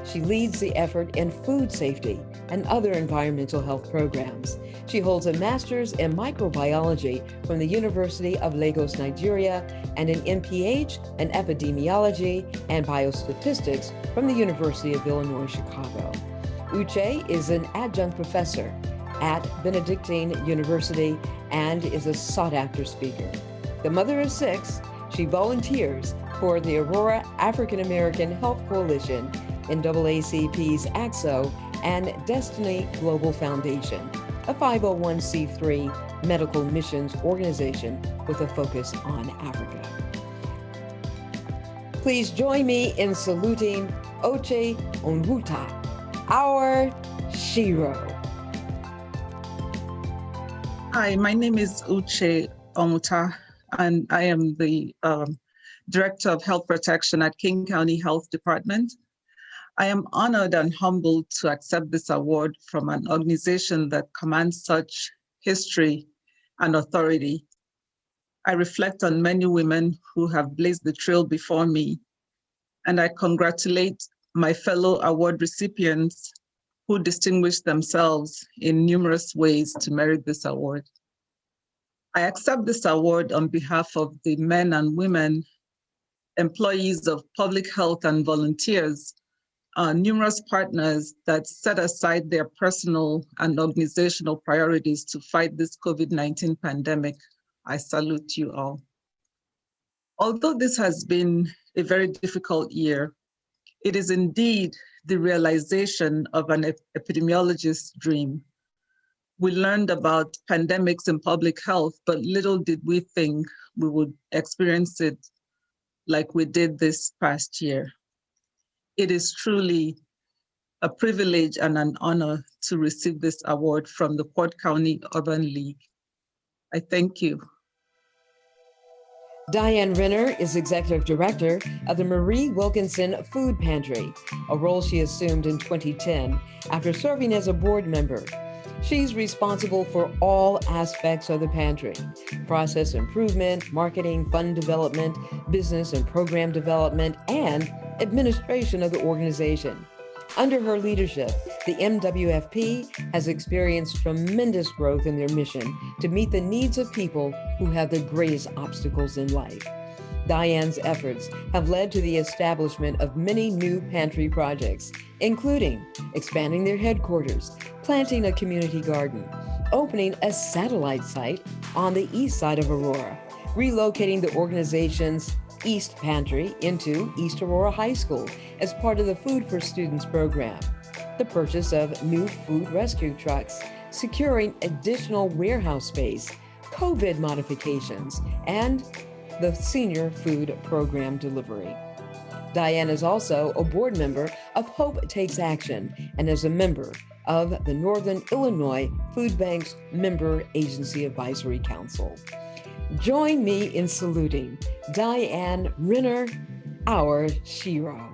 she leads the effort in food safety and other environmental health programs. She holds a master's in microbiology from the University of Lagos, Nigeria, and an MPH in epidemiology and biostatistics from the University of Illinois, Chicago. Uche is an adjunct professor at Benedictine University and is a sought-after speaker. The mother of 6, she volunteers for the Aurora African American Health Coalition, NAACP's AXO, and Destiny Global Foundation, a 501c3 medical missions organization with a focus on Africa. Please join me in saluting Uche Onwuta, our shero. Hi, my name is Uche Onwuta, and I am the Director of Health Protection at King County Health Department. I am honored and humbled to accept this award from an organization that commands such history and authority. I reflect on many women who have blazed the trail before me, and I congratulate my fellow award recipients who distinguished themselves in numerous ways to merit this award. I accept this award on behalf of the men and women, employees of public health and volunteers, numerous partners that set aside their personal and organizational priorities to fight this COVID-19 pandemic. I salute you all. Although this has been a very difficult year, it is indeed the realization of an epidemiologist's dream. We learned about pandemics in public health, but little did we think we would experience it like we did this past year. It is truly a privilege and an honor to receive this award from the Quad County Urban League. I thank you. Diane Renner is Executive Director of the Marie Wilkinson Food Pantry, a role she assumed in 2010 after serving as a board member. She's responsible for all aspects of the pantry: process improvement, marketing, fund development, business and program development, and administration of the organization. Under her leadership, the MWFP has experienced tremendous growth in their mission to meet the needs of people who have the greatest obstacles in life. Diane's efforts have led to the establishment of many new pantry projects, including expanding their headquarters, planting a community garden, opening a satellite site on the east side of Aurora, relocating the organization's East Pantry into East Aurora High School as part of the Food for Students program, the purchase of new food rescue trucks, securing additional warehouse space, COVID modifications, and the senior food program delivery. Diane is also a board member of Hope Takes Action and is a member of the Northern Illinois Food Bank's Member Agency Advisory Council. Join me in saluting Diane Renner, our shero.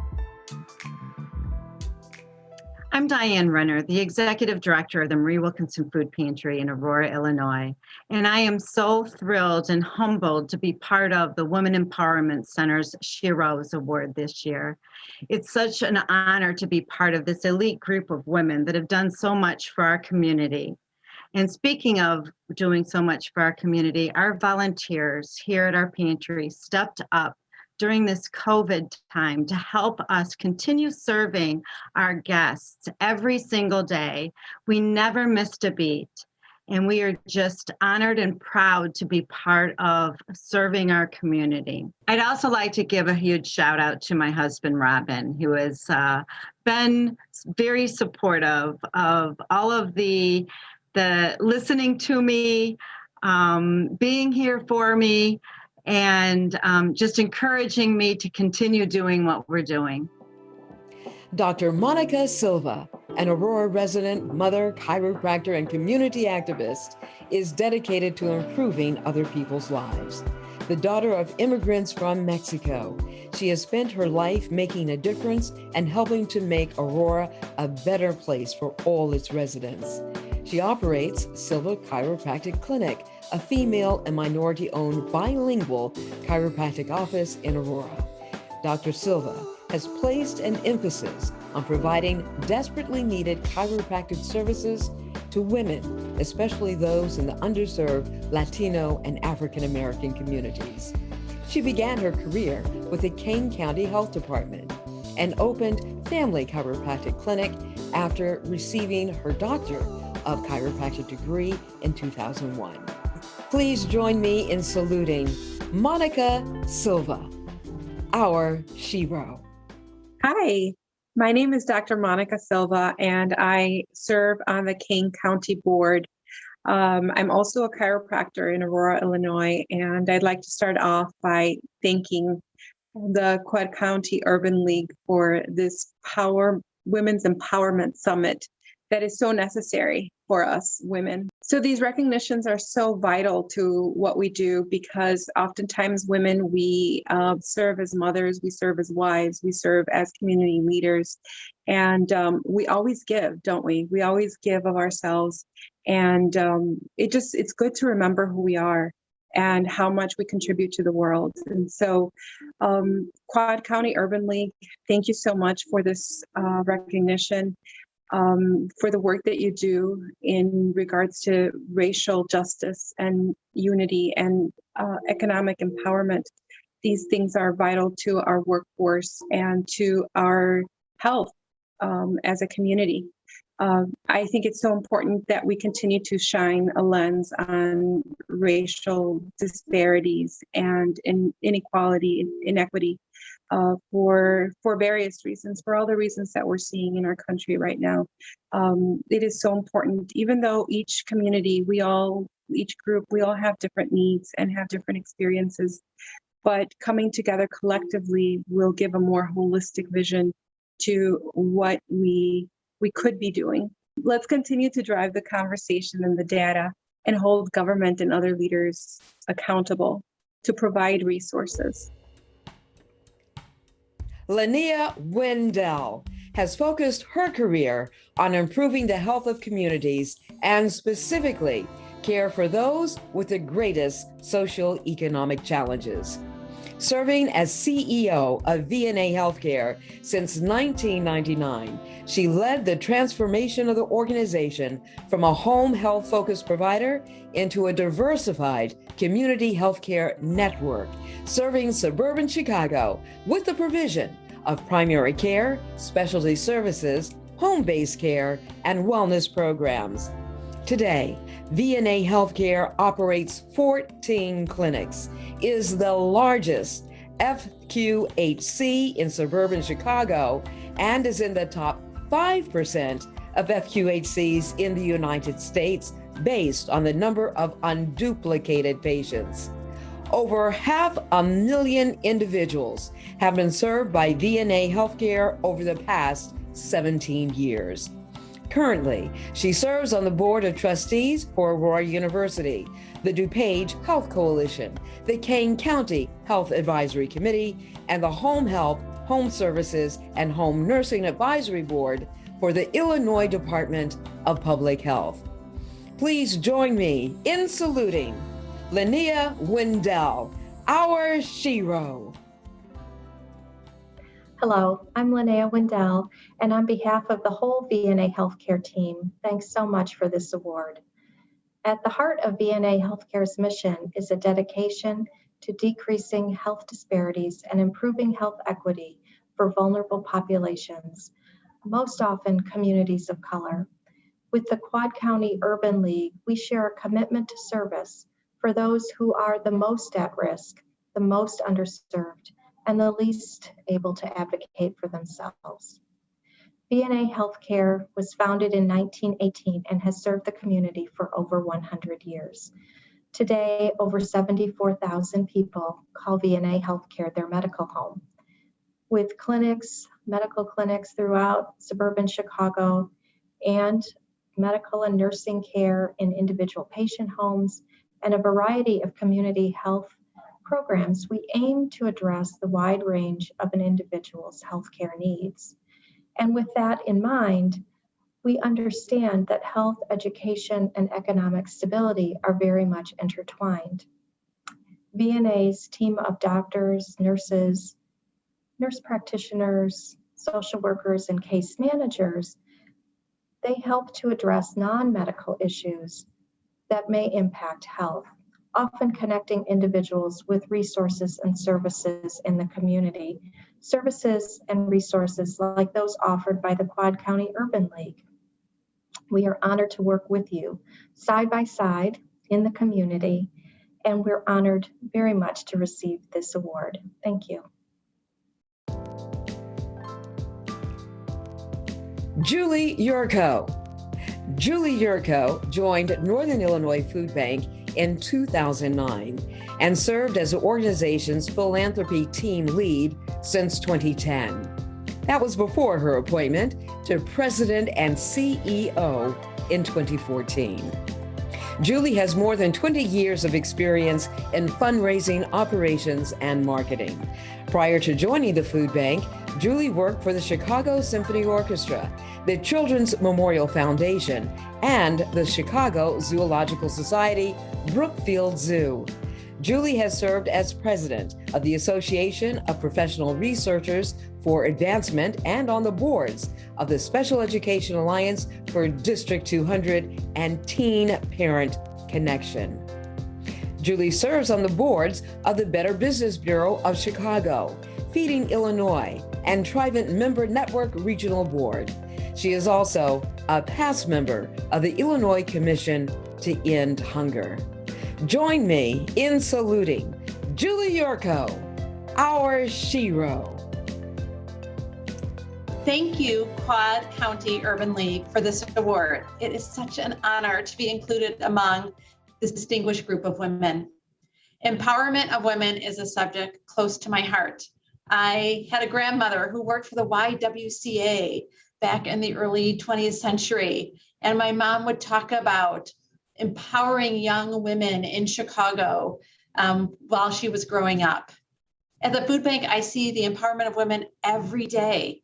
I'm Diane Renner, the Executive Director of the Marie Wilkinson Food Pantry in Aurora, Illinois, and I am so thrilled and humbled to be part of the Women Empowerment Center's Sheroes Award this year. It's such an honor to be part of this elite group of women that have done so much for our community. And speaking of doing so much for our community, our volunteers here at our pantry stepped up during this COVID time to help us continue serving our guests every single day. We never missed a beat, and we are just honored and proud to be part of serving our community. I'd also like to give a huge shout out to my husband, Robin, who has been very supportive of all of the listening to me, being here for me, and just encouraging me to continue doing what we're doing. Dr. Monica Silva, an Aurora resident, mother, chiropractor, and community activist, is dedicated to improving other people's lives. The daughter of immigrants from Mexico, she has spent her life making a difference and helping to make Aurora a better place for all its residents. She operates Silva Chiropractic Clinic, a female and minority-owned bilingual chiropractic office in Aurora. Dr. Silva has placed an emphasis on providing desperately needed chiropractic services to women, especially those in the underserved Latino and African American communities. She began her career with the Kane County Health Department and opened Family Chiropractic Clinic after receiving her doctorate of chiropractic degree in 2001. Please join me in saluting Monica Silva, our shero. Hi, my name is Dr. Monica Silva, and I serve on the Kane County Board. I'm also a chiropractor in Aurora, Illinois, and I'd like to start off by thanking the Quad County Urban League for this Women's Empowerment Summit that is so necessary for us women. So these recognitions are so vital to what we do, because oftentimes women, we serve as mothers, we serve as wives, we serve as community leaders, and we always give, don't we? We always give of ourselves, and it's good to remember who we are and how much we contribute to the world. And so Quad County Urban League, thank you so much for this recognition. For the work that you do in regards to racial justice and unity and economic empowerment. These things are vital to our workforce and to our health as a community. I think it's so important that we continue to shine a lens on racial disparities and inequality, inequity. For various reasons, for all the reasons that we're seeing in our country right now. It is so important, even though each community, each group, we all have different needs and have different experiences, but coming together collectively will give a more holistic vision to what we we could be doing. Let's continue to drive the conversation and the data and hold government and other leaders accountable to provide resources. Linnea Wendell has focused her career on improving the health of communities and specifically care for those with the greatest socioeconomic challenges. Serving as CEO of VNA Healthcare since 1999, she led the transformation of the organization from a home health-focused provider into a diversified community healthcare network, serving suburban Chicago with the provision of primary care, specialty services, home-based care, and wellness programs. Today, VNA Healthcare operates 14 clinics, is the largest FQHC in suburban Chicago, and is in the top 5% of FQHCs in the United States based on the number of unduplicated patients. Over 500,000 individuals have been served by VNA Healthcare over the past 17 years. Currently, she serves on the Board of Trustees for Aurora University, the DuPage Health Coalition, the Kane County Health Advisory Committee, and the Home Health, Home Services, and Home Nursing Advisory Board for the Illinois Department of Public Health. Please join me in saluting Linnea Wendell, our shero. Hello, I'm Linnea Wendell, and on behalf of the whole VNA Healthcare team, thanks so much for this award. At the heart of VNA Healthcare's mission is a dedication to decreasing health disparities and improving health equity for vulnerable populations, most often communities of color. With the Quad County Urban League, we share a commitment to service for those who are the most at risk, the most underserved, and the least able to advocate for themselves. VNA Healthcare was founded in 1918 and has served the community for over 100 years. Today, over 74,000 people call VNA Healthcare their medical home. With clinics, medical clinics throughout suburban Chicago, and medical and nursing care in individual patient homes, and a variety of community health programs, we aim to address the wide range of an individual's healthcare needs. And with that in mind, we understand that health, education, and economic stability are very much intertwined. VNA's team of doctors, nurses, nurse practitioners, social workers, and case managers, they help to address non-medical issues that may impact health, often connecting individuals with resources and services in the community, services and resources like those offered by the Quad County Urban League. We are honored to work with you side by side in the community, and we're honored very much to receive this award. Thank you. Julie Yurko. Julie Yurko joined Northern Illinois Food Bank in 2009 and served as the organization's philanthropy team lead since 2010. That was before her appointment to president and CEO in 2014. Julie has more than 20 years of experience in fundraising, operations, and marketing. Prior to joining the food bank, Julie worked for the Chicago Symphony Orchestra, the Children's Memorial Foundation, and the Chicago Zoological Society Brookfield Zoo. Julie has served as president of the Association of Professional Researchers for Advancement and on the boards of the Special Education Alliance for District 200 and Teen Parent Connection. Julie serves on the boards of the Better Business Bureau of Chicago, Feeding Illinois, and Trivent Member Network Regional Board. She is also a past member of the Illinois Commission to End Hunger. Join me in saluting Julie Yurko, our shero. Thank you, Quad County Urban League, for this award. It is such an honor to be included among this distinguished group of women. Empowerment of women is a subject close to my heart. I had a grandmother who worked for the YWCA, back in the early 20th century. And my mom would talk about empowering young women in Chicago while she was growing up. At the food bank, I see the empowerment of women every day.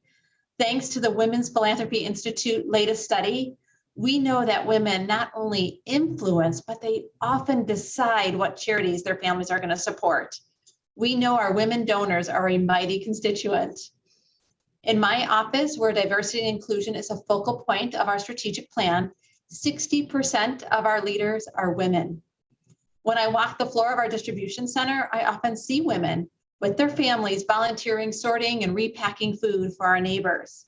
Thanks to the Women's Philanthropy Institute latest study, we know that women not only influence, but they often decide what charities their families are going to support. We know our women donors are a mighty constituent. In my office, where diversity and inclusion is a focal point of our strategic plan, 60% of our leaders are women. When I walk the floor of our distribution center, I often see women with their families volunteering, sorting, and repacking food for our neighbors.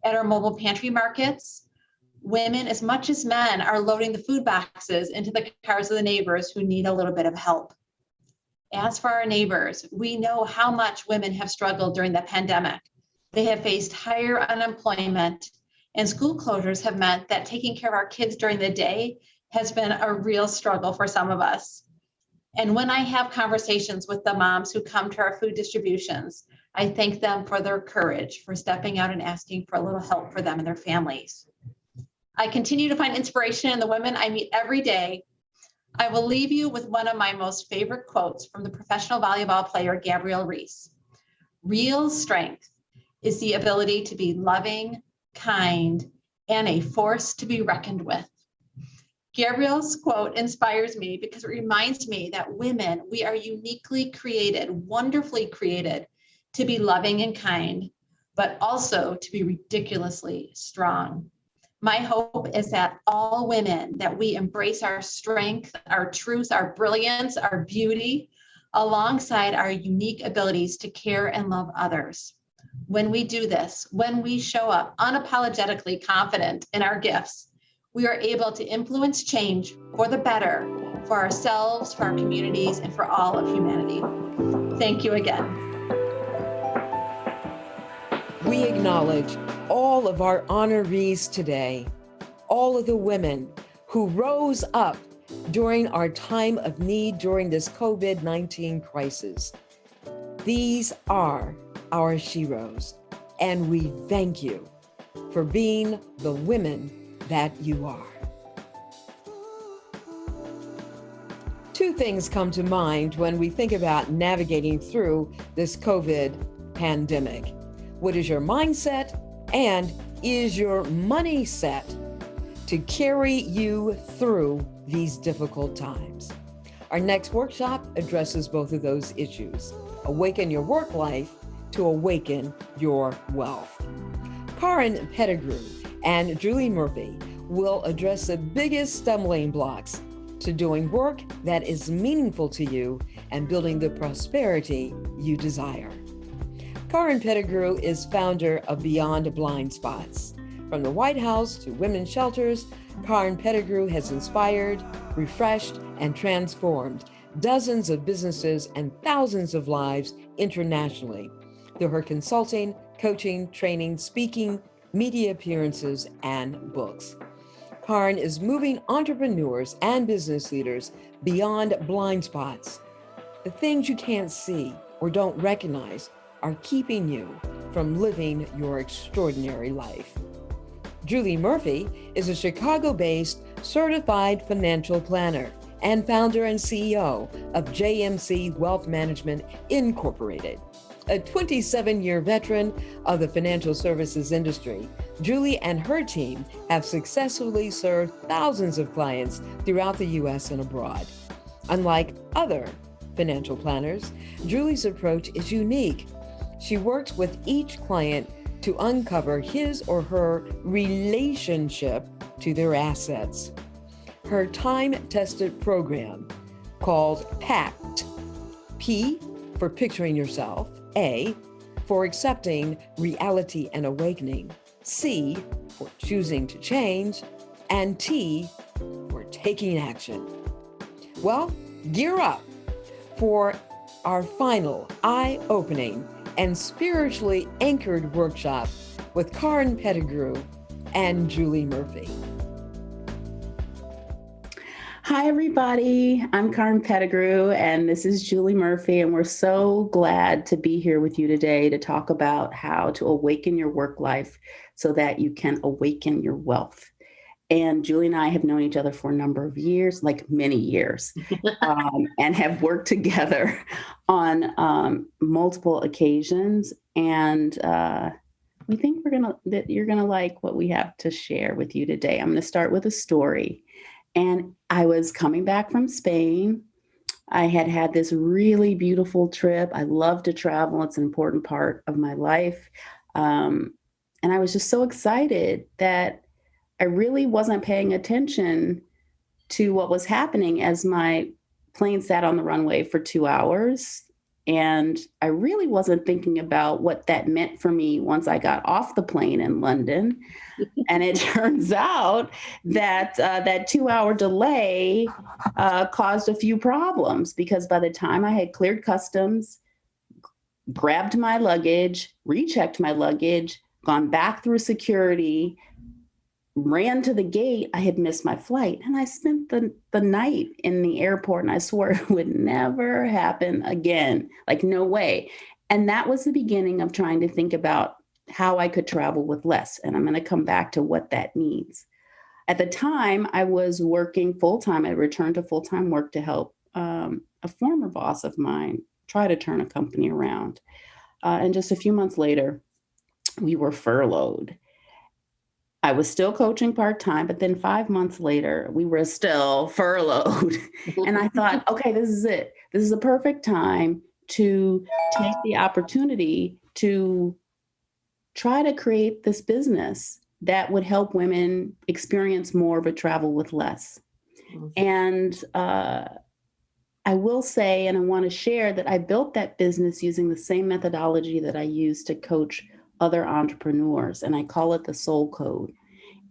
At our mobile pantry markets, women, as much as men, are loading the food boxes into the cars of the neighbors who need a little bit of help. As for our neighbors, we know how much women have struggled during the pandemic. They have faced higher unemployment, and school closures have meant that taking care of our kids during the day has been a real struggle for some of us. And when I have conversations with the moms who come to our food distributions, I thank them for their courage, for stepping out and asking for a little help for them and their families. I continue to find inspiration in the women I meet every day. I will leave you with one of my most favorite quotes from the professional volleyball player, Gabrielle Reese. Real strength is the ability to be loving, kind, and a force to be reckoned with. Gabrielle's quote inspires me because it reminds me that women, we are uniquely created, wonderfully created to be loving and kind, but also to be ridiculously strong. My hope is that all women, that we embrace our strength, our truth, our brilliance, our beauty, alongside our unique abilities to care and love others. When we do this, when we show up unapologetically confident in our gifts, we are able to influence change for the better, for ourselves, for our communities, and for all of humanity. Thank you again. We acknowledge all of our honorees today, all of the women who rose up during our time of need during this COVID-19 crisis. These are our sheroes, and we thank you for being the women that you are. Two things come to mind when we think about navigating through this COVID pandemic. What is your mindset, and is your money set to carry you through these difficult times? Our next workshop addresses both of those issues. Awaken your work life to awaken your wealth. Karen Pettigrew and Julie Murphy will address the biggest stumbling blocks to doing work that is meaningful to you and building the prosperity you desire. Karen Pettigrew is founder of Beyond Blind Spots. From the White House to women's shelters, Karen Pettigrew has inspired, refreshed, and transformed dozens of businesses and thousands of lives internationally through her consulting, coaching, training, speaking, media appearances, and books. Karen is moving entrepreneurs and business leaders beyond blind spots. The things you can't see or don't recognize are keeping you from living your extraordinary life. Julie Murphy is a Chicago-based certified financial planner and founder and CEO of JMC Wealth Management Incorporated. A 27-year veteran of the financial services industry, Julie and her team have successfully served thousands of clients throughout the U.S. and abroad. Unlike other financial planners, Julie's approach is unique. She works with each client to uncover his or her relationship to their assets. Her time-tested program, called PACT, P for picturing yourself, A for accepting reality and awakening, C for choosing to change, and T for taking action. Well, gear up for our final eye-opening and spiritually anchored workshop with Karen Pettigrew and Julie Murphy. Hi, everybody. I'm Karen Pettigrew, and this is Julie Murphy, and we're so glad to be here with you today to talk about how to awaken your work life so that you can awaken your wealth. And Julie and I have known each other for a number of years, like many years, and have worked together on multiple occasions. And we think that you're gonna like what we have to share with you today. I'm gonna start with a story. And I was coming back from Spain. I had this really beautiful trip. I love to travel. It's an important part of my life. And I was just so excited that I really wasn't paying attention to what was happening as my plane sat on the runway for 2 hours. And I really wasn't thinking about what that meant for me once I got off the plane in London. And it turns out that that 2-hour delay caused a few problems, because by the time I had cleared customs, grabbed my luggage, rechecked my luggage, gone back through security, ran to the gate, I had missed my flight. And I spent the night in the airport, and I swore it would never happen again. Like, no way. And that was the beginning of trying to think about how I could travel with less. And I'm going to come back to what that means. At the time, I was working full-time. I returned to full-time work to help a former boss of mine try to turn a company around. And just a few months later, we were furloughed. I was still coaching part-time, but then 5 months later, we were still furloughed. And I thought, okay, this is it. This is the perfect time to take the opportunity to try to create this business that would help women experience more but travel with less. And I will say, and I want to share, that I built that business using the same methodology that I use to coach other entrepreneurs, and I call it the Soul Code.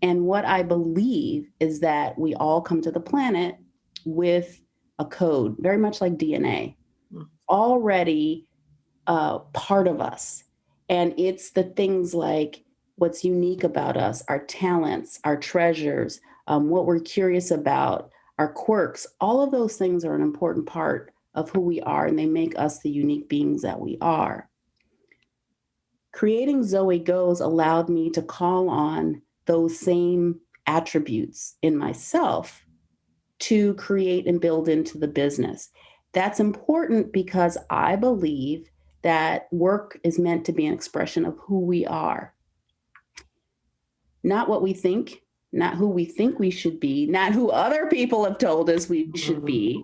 And what I believe is that we all come to the planet with a code, very much like DNA, already part of us. And it's the things like what's unique about us, our talents, our treasures, what we're curious about, our quirks. All of those things are an important part of who we are, and they make us the unique beings that we are. Creating Zoe Goes allowed me to call on those same attributes in myself to create and build into the business. That's important because I believe that work is meant to be an expression of who we are. Not what we think, not who we think we should be, not who other people have told us we should be,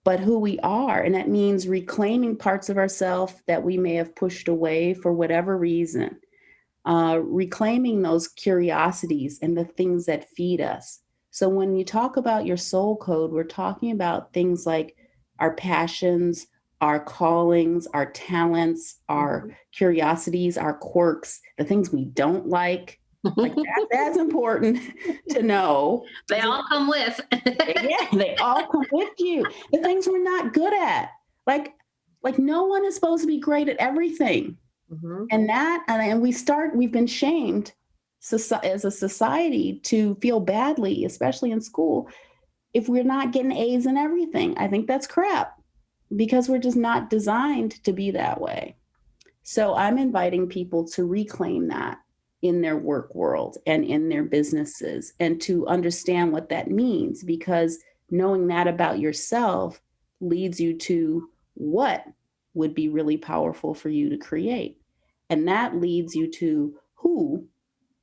but who we are. And that means reclaiming parts of ourselves that we may have pushed away for whatever reason, reclaiming those curiosities and the things that feed us. So when you talk about your soul code, we're talking about things like our passions, our callings, our talents, our curiosities, our quirks, the things we don't like. Like that's important to know. They all come with. Yeah, they all come with you. The things we're not good at. Like no one is supposed to be great at everything. And we've been shamed as a society to feel badly, especially in school, if we're not getting A's in everything. I think that's crap, because we're just not designed to be that way. So I'm inviting people to reclaim that in their work world and in their businesses, and to understand what that means, because knowing that about yourself leads you to what would be really powerful for you to create. And that leads you to who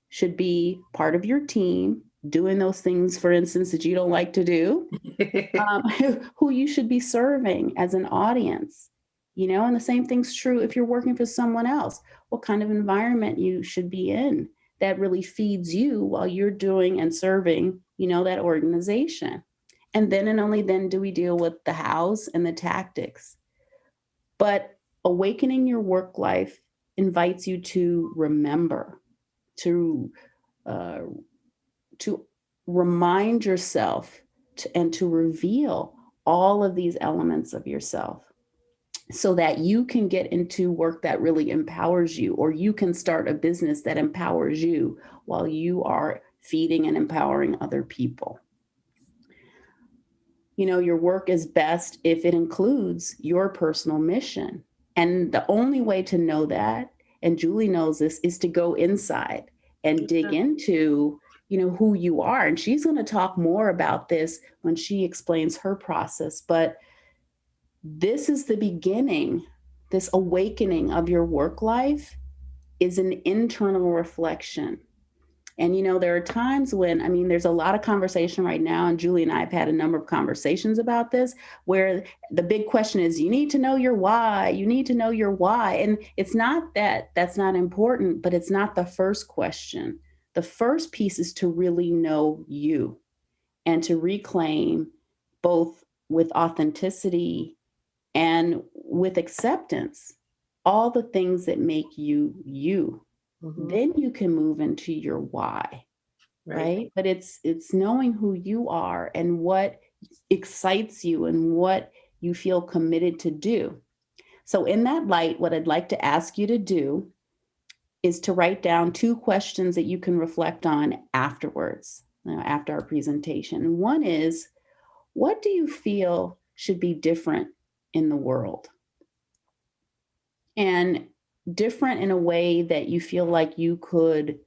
should be part of your team, doing those things, for instance, that you don't like to do, who you should be serving as an audience. And the same thing's true if you're working for someone else. What kind of environment you should be in that really feeds you while you're doing and serving, that organization. And then and only then do we deal with the hows and the tactics. But awakening your work life invites you to remember, to remind yourself and to reveal all of these elements of yourself, so that you can get into work that really empowers you, or you can start a business that empowers you while you are feeding and empowering other people. Your work is best if it includes your personal mission. And the only way to know that and Julie knows this, is to go inside and dig into, who you are. And she's going to talk more about this when she explains her process. But this is the beginning. This awakening of your work life is an internal reflection. And, there are times when, there's a lot of conversation right now, and Julie and I have had a number of conversations about this, where the big question is, you need to know your why. You need to know your why. And it's not that that's not important, but it's not the first question. The first piece is to really know you and to reclaim, both with authenticity and with acceptance, all the things that make you you. Then you can move into your why, right? But it's knowing who you are and what excites you and what you feel committed to do. So in that light, what I'd like to ask you to do is to write down 2 questions that you can reflect on afterwards, after our presentation. One is, what do you feel should be different in the world? And different in a way that you feel like you could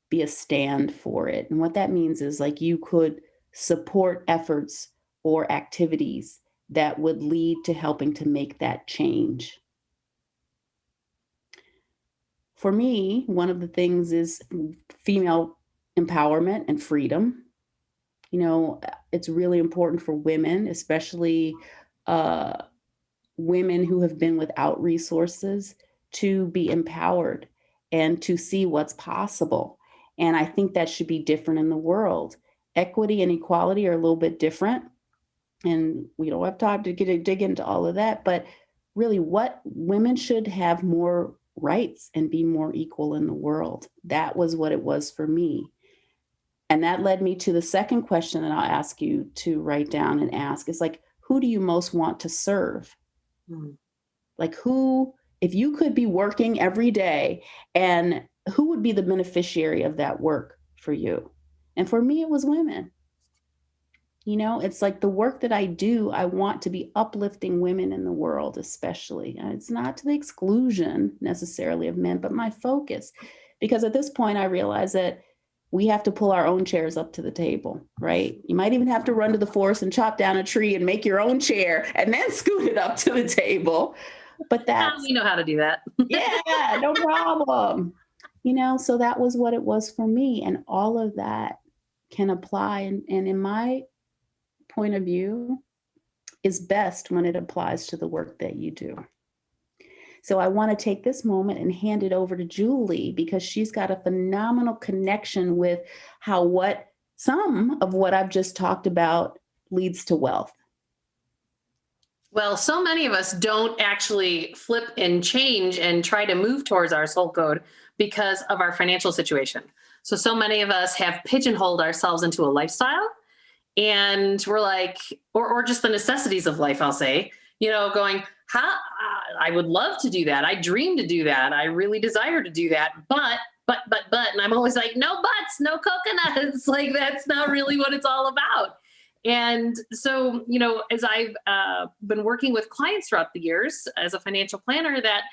be a stand for it. And what that means is, like, you could support efforts or activities that would lead to helping to make that change. For me, one of the things is female empowerment and freedom. It's really important for women, especially women who have been without resources, to be empowered and to see what's possible. And I think that should be different in the world. Equity and equality are a little bit different. And we don't have time to dig into all of that, but really, what women should have more rights and be more equal in the world. That was what it was for me. And that led me to the second question that I'll ask you to write down and ask is, like, who do you most want to serve? Like, who, if you could be working every day, and who would be the beneficiary of that work for you? And for me, it was women. It's like the work that I do, I want to be uplifting women in the world, especially. And it's not to the exclusion necessarily of men, but my focus. Because at this point, I realize that we have to pull our own chairs up to the table, right? You might even have to run to the forest and chop down a tree and make your own chair and then scoot it up to the table. But that's, we know how to do that. Yeah, no problem. So that was what it was for me. And all of that can apply. And in my point of view, is best when it applies to the work that you do. So I want to take this moment and hand it over to Julie, because she's got a phenomenal connection with how some of what I've just talked about leads to wealth. Well, so many of us don't actually flip and change and try to move towards our soul code because of our financial situation. So many of us have pigeonholed ourselves into a lifestyle, and we're like, or just the necessities of life, I'll say, going, I would love to do that. I dream to do that. I really desire to do that. But, and I'm always like, no buts, no coconuts. Like, that's not really what it's all about. And so, as I've been working with clients throughout the years as a financial planner, that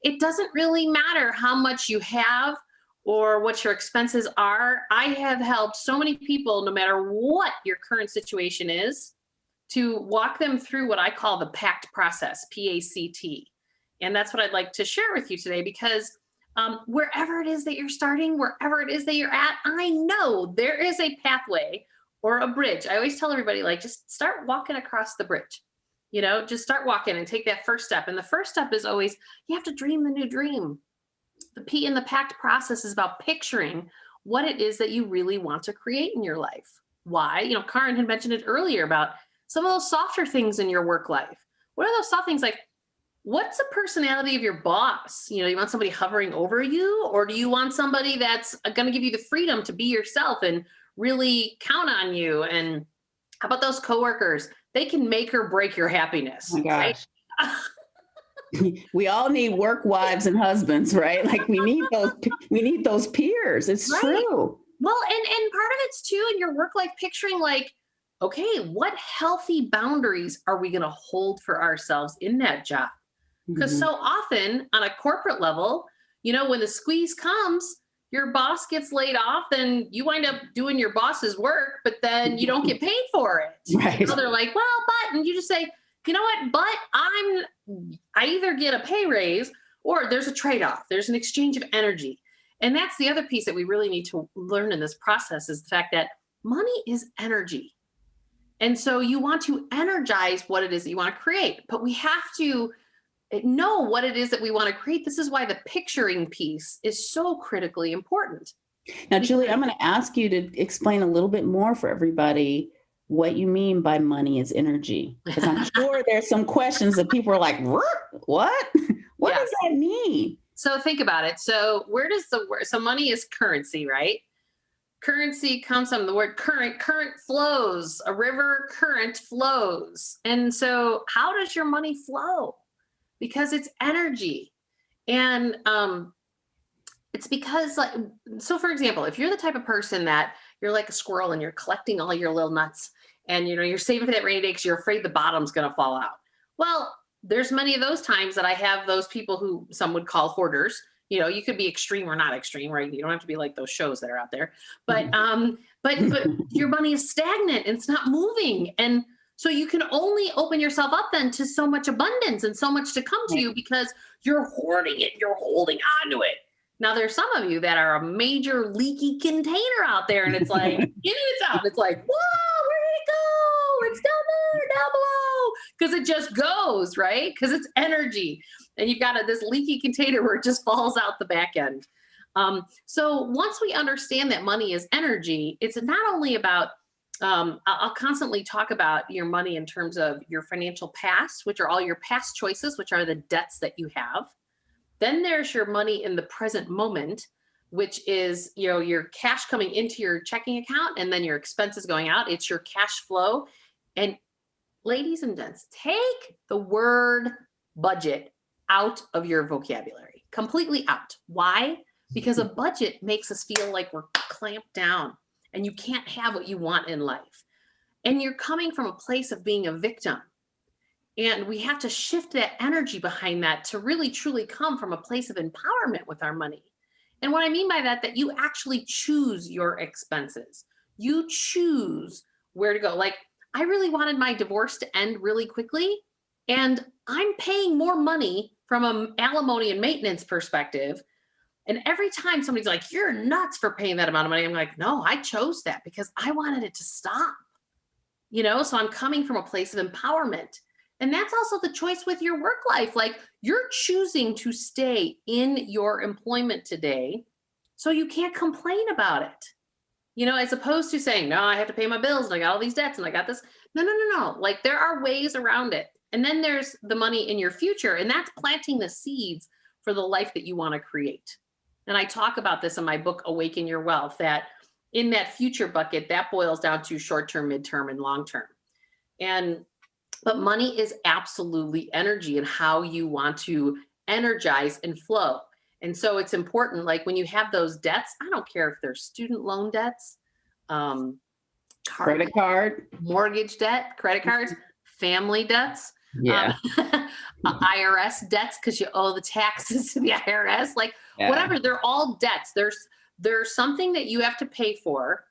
it doesn't really matter how much you have or what your expenses are. I have helped so many people, no matter what your current situation is, to walk them through what I call the PACT process, PACT. And that's what I'd like to share with you today, because wherever it is that you're starting, wherever it is that you're at, I know there is a pathway or a bridge. I always tell everybody, like, just start walking across the bridge. Just start walking and take that first step. And the first step is always, you have to dream the new dream. The P in the PACT process is about picturing what it is that you really want to create in your life. Why? Karen had mentioned it earlier about some of those softer things in your work life. What are those soft things? Like, what's the personality of your boss? You want somebody hovering over you, or do you want somebody that's going to give you the freedom to be yourself and really count on you? And how about those coworkers? They can make or break your happiness. Oh my gosh. Right? We all need work wives and husbands, right? Like, we need those peers. It's right. True. Well, and part of it's too, in your work life, picturing, like, okay, what healthy boundaries are we going to hold for ourselves in that job? Because so often on a corporate level, You know, when the squeeze comes, your boss gets laid off, then you wind up doing your boss's work, but then you don't get paid for it. Right. You know, they're like, well, but, and you just say, you know what, but I either get a pay raise or there's a trade-off. There's an exchange of energy. And that's the other piece that we really need to learn in this process is the fact that money is energy. And so you want to energize what it is that you want to create, but we have to know what it is that we want to create. This is why the picturing piece is so critically important. Now, Julie, I'm going to ask you to explain a little bit more for everybody what you mean by money is energy, because I'm sure there's some questions that people are like, what? What does that mean? So think about it. So where does so money is currency, right? Currency comes from the word current flows, a river current flows. And so how does your money flow? Because it's energy. And it's because, like, so for example, if you're the type of person that you're like a squirrel and you're collecting all your little nuts and, you know, you're saving for that rainy day because you're afraid the bottom's going to fall out. Well, there's many of those times that I have those people who some would call hoarders. You know, you could be extreme or not extreme, right? You don't have to be like those shows that are out there, but your money is stagnant and it's not moving. And so you can only open yourself up then to so much abundance and so much to come to you because you're hoarding it, you're holding on to it. Now there's some of you that are a major leaky container out there and it's like, it's out. It's like, whoa, where did it go? It's down there, down below. Because it just goes, right? Because it's energy. And you've got this leaky container where it just falls out the back end. So once we understand that money is energy, it's not only about, I'll constantly talk about your money in terms of your financial past, which are all your past choices, which are the debts that you have. Then there's your money in the present moment, which is, you know, your cash coming into your checking account and then your expenses going out. It's your cash flow. And ladies and gents, take the word budget out of your vocabulary, completely out. Why? Because a budget makes us feel like we're clamped down and you can't have what you want in life. And you're coming from a place of being a victim. And we have to shift that energy behind that to really truly come from a place of empowerment with our money. And what I mean by that you actually choose your expenses. You choose where to go. Like, I really wanted my divorce to end really quickly, and I'm paying more money from an alimony and maintenance perspective. And every time somebody's like, you're nuts for paying that amount of money, I'm like, no, I chose that because I wanted it to stop. You know, so I'm coming from a place of empowerment. And that's also the choice with your work life. Like, you're choosing to stay in your employment today, so you can't complain about it. You know, as opposed to saying, no, I have to pay my bills and I got all these debts and I got this. No. Like, there are ways around it. And then there's the money in your future, and that's planting the seeds for the life that you want to create. And I talk about this in my book, Awaken Your Wealth, that in that future bucket, that boils down to short-term, midterm, and long-term. But money is absolutely energy and how you want to energize and flow. And so it's important, like when you have those debts, I don't care if they're student loan debts, credit card, mortgage debt, credit cards, family debts, yeah, IRS debts because you owe the taxes to the IRS, like whatever, they're all debts. There's something that you have to pay for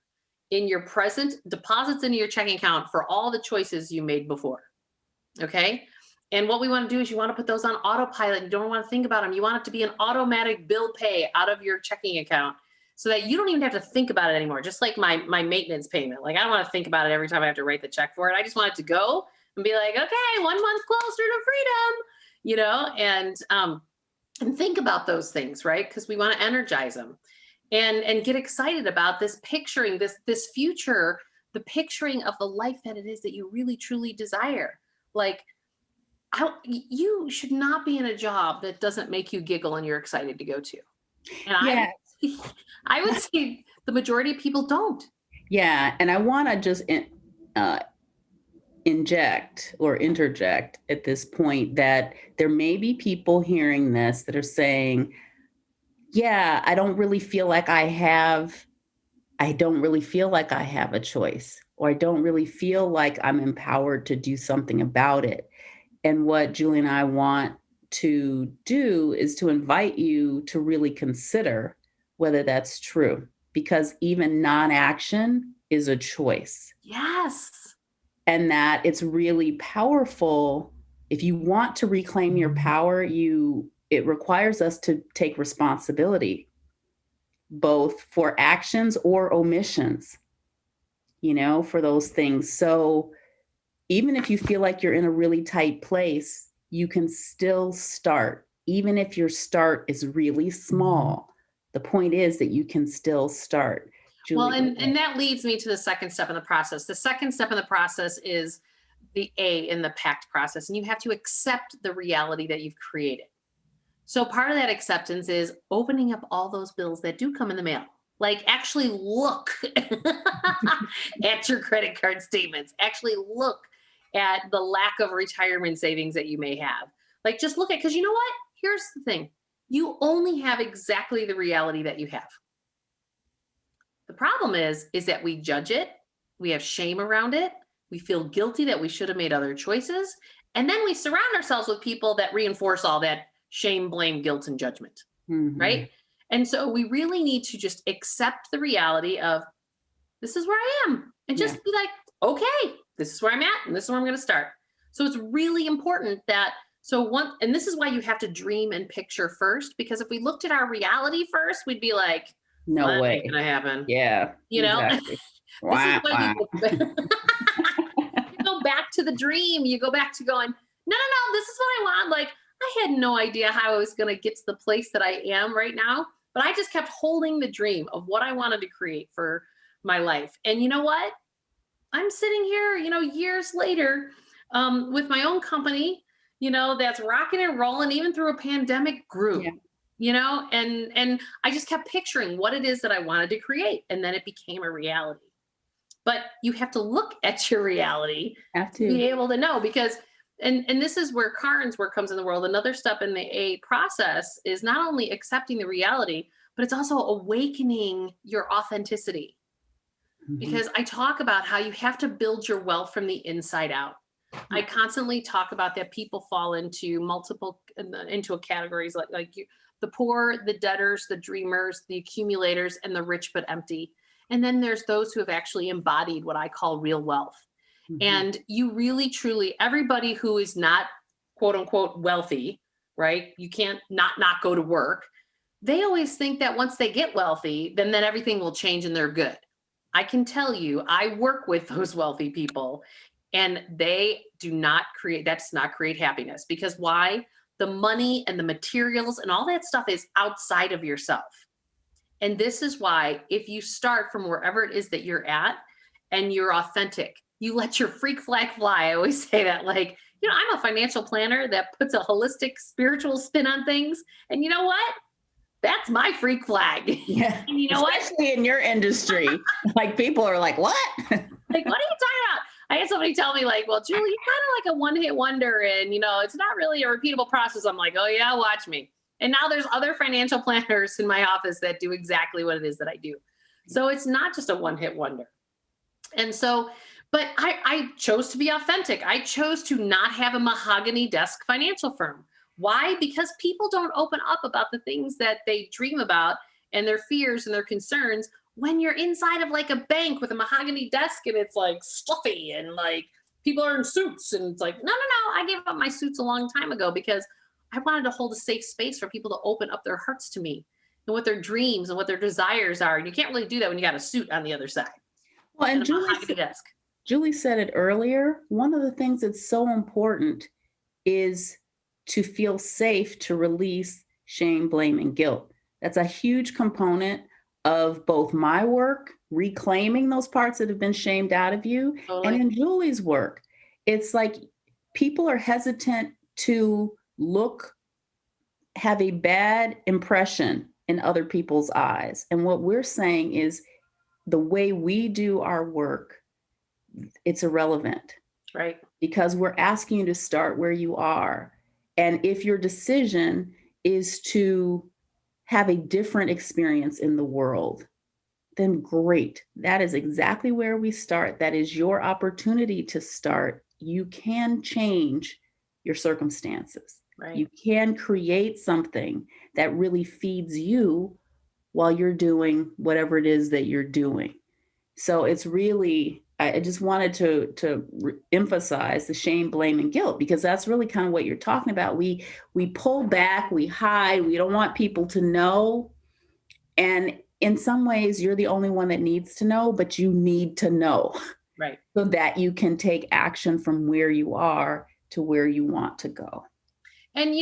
in your present deposits into your checking account for all the choices you made before. Okay. And what we want to do is you want to put those on autopilot. You don't want to think about them. You want it to be an automatic bill pay out of your checking account so that you don't even have to think about it anymore. Just like my maintenance payment. Like, I don't want to think about it every time I have to write the check for it. I just want it to go and be like, okay, 1 month closer to freedom, you know, and think about those things, right? Because we want to energize them and get excited about this picturing, this future, the picturing of the life that it is that you really, truly desire. Like, you should not be in a job that doesn't make you giggle and you're excited to go to. And I would say the majority of people don't. Yeah. And I want to just inject or interject at this point that there may be people hearing this that are saying, yeah, I don't really feel like I have a choice, or I don't really feel like I'm empowered to do something about it. And what Julie and I want to do is to invite you to really consider whether that's true, because even non-action is a choice. Yes. And that it's really powerful. If you want to reclaim your power, it requires us to take responsibility, both for actions or omissions, for those things. So even if you feel like you're in a really tight place, you can still start, even if your start is really small. The point is that you can still start. Julie, well, and that leads me to the second step in the process. The second step in the process is the A in the PACT process, and you have to accept the reality that you've created. So part of that acceptance is opening up all those bills that do come in the mail. Like actually look at your credit card statements. Actually look at the lack of retirement savings that you may have. Like just look at, because you know what? Here's the thing. You only have exactly the reality that you have. The problem is that we judge it. We have shame around it. We feel guilty that we should have made other choices. And then we surround ourselves with people that reinforce all that shame, blame, guilt, and judgment, right? And so we really need to just accept the reality of this is where I am and just be like, okay, this is where I'm at and this is where I'm going to start. So it's really important that, and this is why you have to dream and picture first, because if we looked at our reality first, we'd be like, no way. That ain't gonna happen. Yeah. Exactly. This is why you go back to the dream. You go back to going, no, this is what I want. Like, I had no idea how I was going to get to the place that I am right now, but I just kept holding the dream of what I wanted to create for my life. And you know what? I'm sitting here, years later, with my own company, that's rocking and rolling even through a pandemic group, and I just kept picturing what it is that I wanted to create. And then it became a reality. But you have to look at your reality to be able to know, because And this is where Karen's work comes in the world. Another step in the A process is not only accepting the reality, but it's also awakening your authenticity. Because I talk about how you have to build your wealth from the inside out. I constantly talk about that people fall into categories like the poor, the debtors, the dreamers, the accumulators, and the rich but empty. And then there's those who have actually embodied what I call real wealth. And you really, truly, everybody who is not quote unquote wealthy, right? You can't not go to work. They always think that once they get wealthy, then everything will change and they're good. I can tell you, I work with those wealthy people and they do not create happiness. Because why? The money and the materials and all that stuff is outside of yourself. And this is why if you start from wherever it is that you're at and you're authentic, you let your freak flag fly. I always say that, like, I'm a financial planner that puts a holistic spiritual spin on things. And you know what? That's my freak flag. Yeah. And you know Especially in your industry. Like people are like, what? Like, what are you talking about? I had somebody tell me like, well, Julie, you're kind of like a one-hit wonder and, it's not really a repeatable process. I'm like, oh yeah, watch me. And now there's other financial planners in my office that do exactly what it is that I do. So it's not just a one-hit wonder. And so, but I chose to be authentic. I chose to not have a mahogany desk financial firm. Why? Because people don't open up about the things that they dream about and their fears and their concerns when you're inside of like a bank with a mahogany desk and it's like stuffy and like people are in suits. And it's like, no. I gave up my suits a long time ago because I wanted to hold a safe space for people to open up their hearts to me and what their dreams and what their desires are. And you can't really do that when you got a suit on the other side. Well, and Julie said it earlier. One of the things that's so important is to feel safe to release shame, blame, and guilt. That's a huge component of both my work, reclaiming those parts that have been shamed out of you, and in Julie's work. It's like people are hesitant to have a bad impression in other people's eyes. And what we're saying is the way we do our work, it's irrelevant. Right. Because we're asking you to start where you are. And if your decision is to have a different experience in the world, then great. That is exactly where we start. That is your opportunity to start. You can change your circumstances. Right. You can create something that really feeds you while you're doing whatever it is that you're doing. So it's really, I just wanted to emphasize the shame, blame, and guilt, because that's really kind of what you're talking about. We pull back, we hide, we don't want people to know. And in some ways, you're the only one that needs to know, but you need to know. Right. So that you can take action from where you are to where you want to go. And,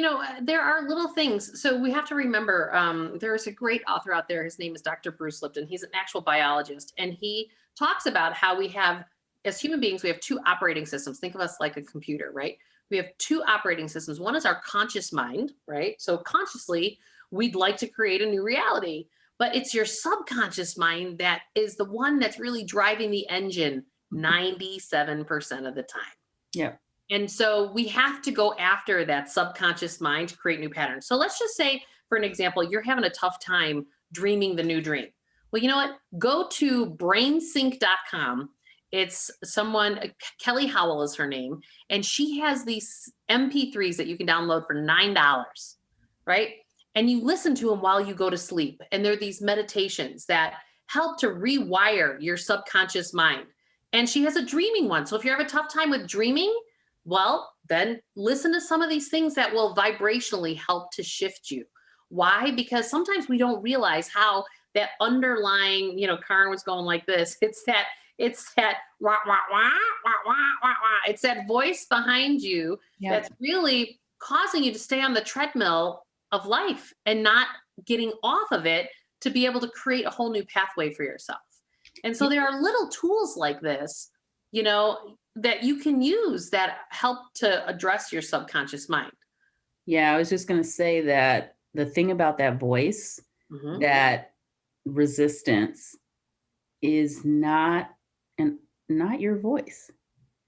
there are little things. So we have to remember, there's a great author out there. His name is Dr. Bruce Lipton. He's an actual biologist. And he talks about how we have, as human beings, we have two operating systems. Think of us like a computer, right? We have two operating systems. One is our conscious mind, right? So consciously, we'd like to create a new reality. But it's your subconscious mind that is the one that's really driving the engine 97% of the time. Yeah. And so we have to go after that subconscious mind to create new patterns. So let's just say, for an example, you're having a tough time dreaming the new dream. Well, you know what? Go to brainsync.com. It's someone, Kelly Howell is her name, and she has these MP3s that you can download for $9, right? And you listen to them while you go to sleep. And they're these meditations that help to rewire your subconscious mind. And she has a dreaming one. So if you have a tough time with dreaming, well, then listen to some of these things that will vibrationally help to shift you. Why? Because sometimes we don't realize how that underlying, Karen was going like this. It's that wah, wah, wah, wah, wah, wah, wah. It's that voice behind you that's really causing you to stay on the treadmill of life and not getting off of it to be able to create a whole new pathway for yourself. And so there are little tools like this, that you can use that help to address your subconscious mind. Yeah, I was just going to say that the thing about that voice, that resistance is not your voice.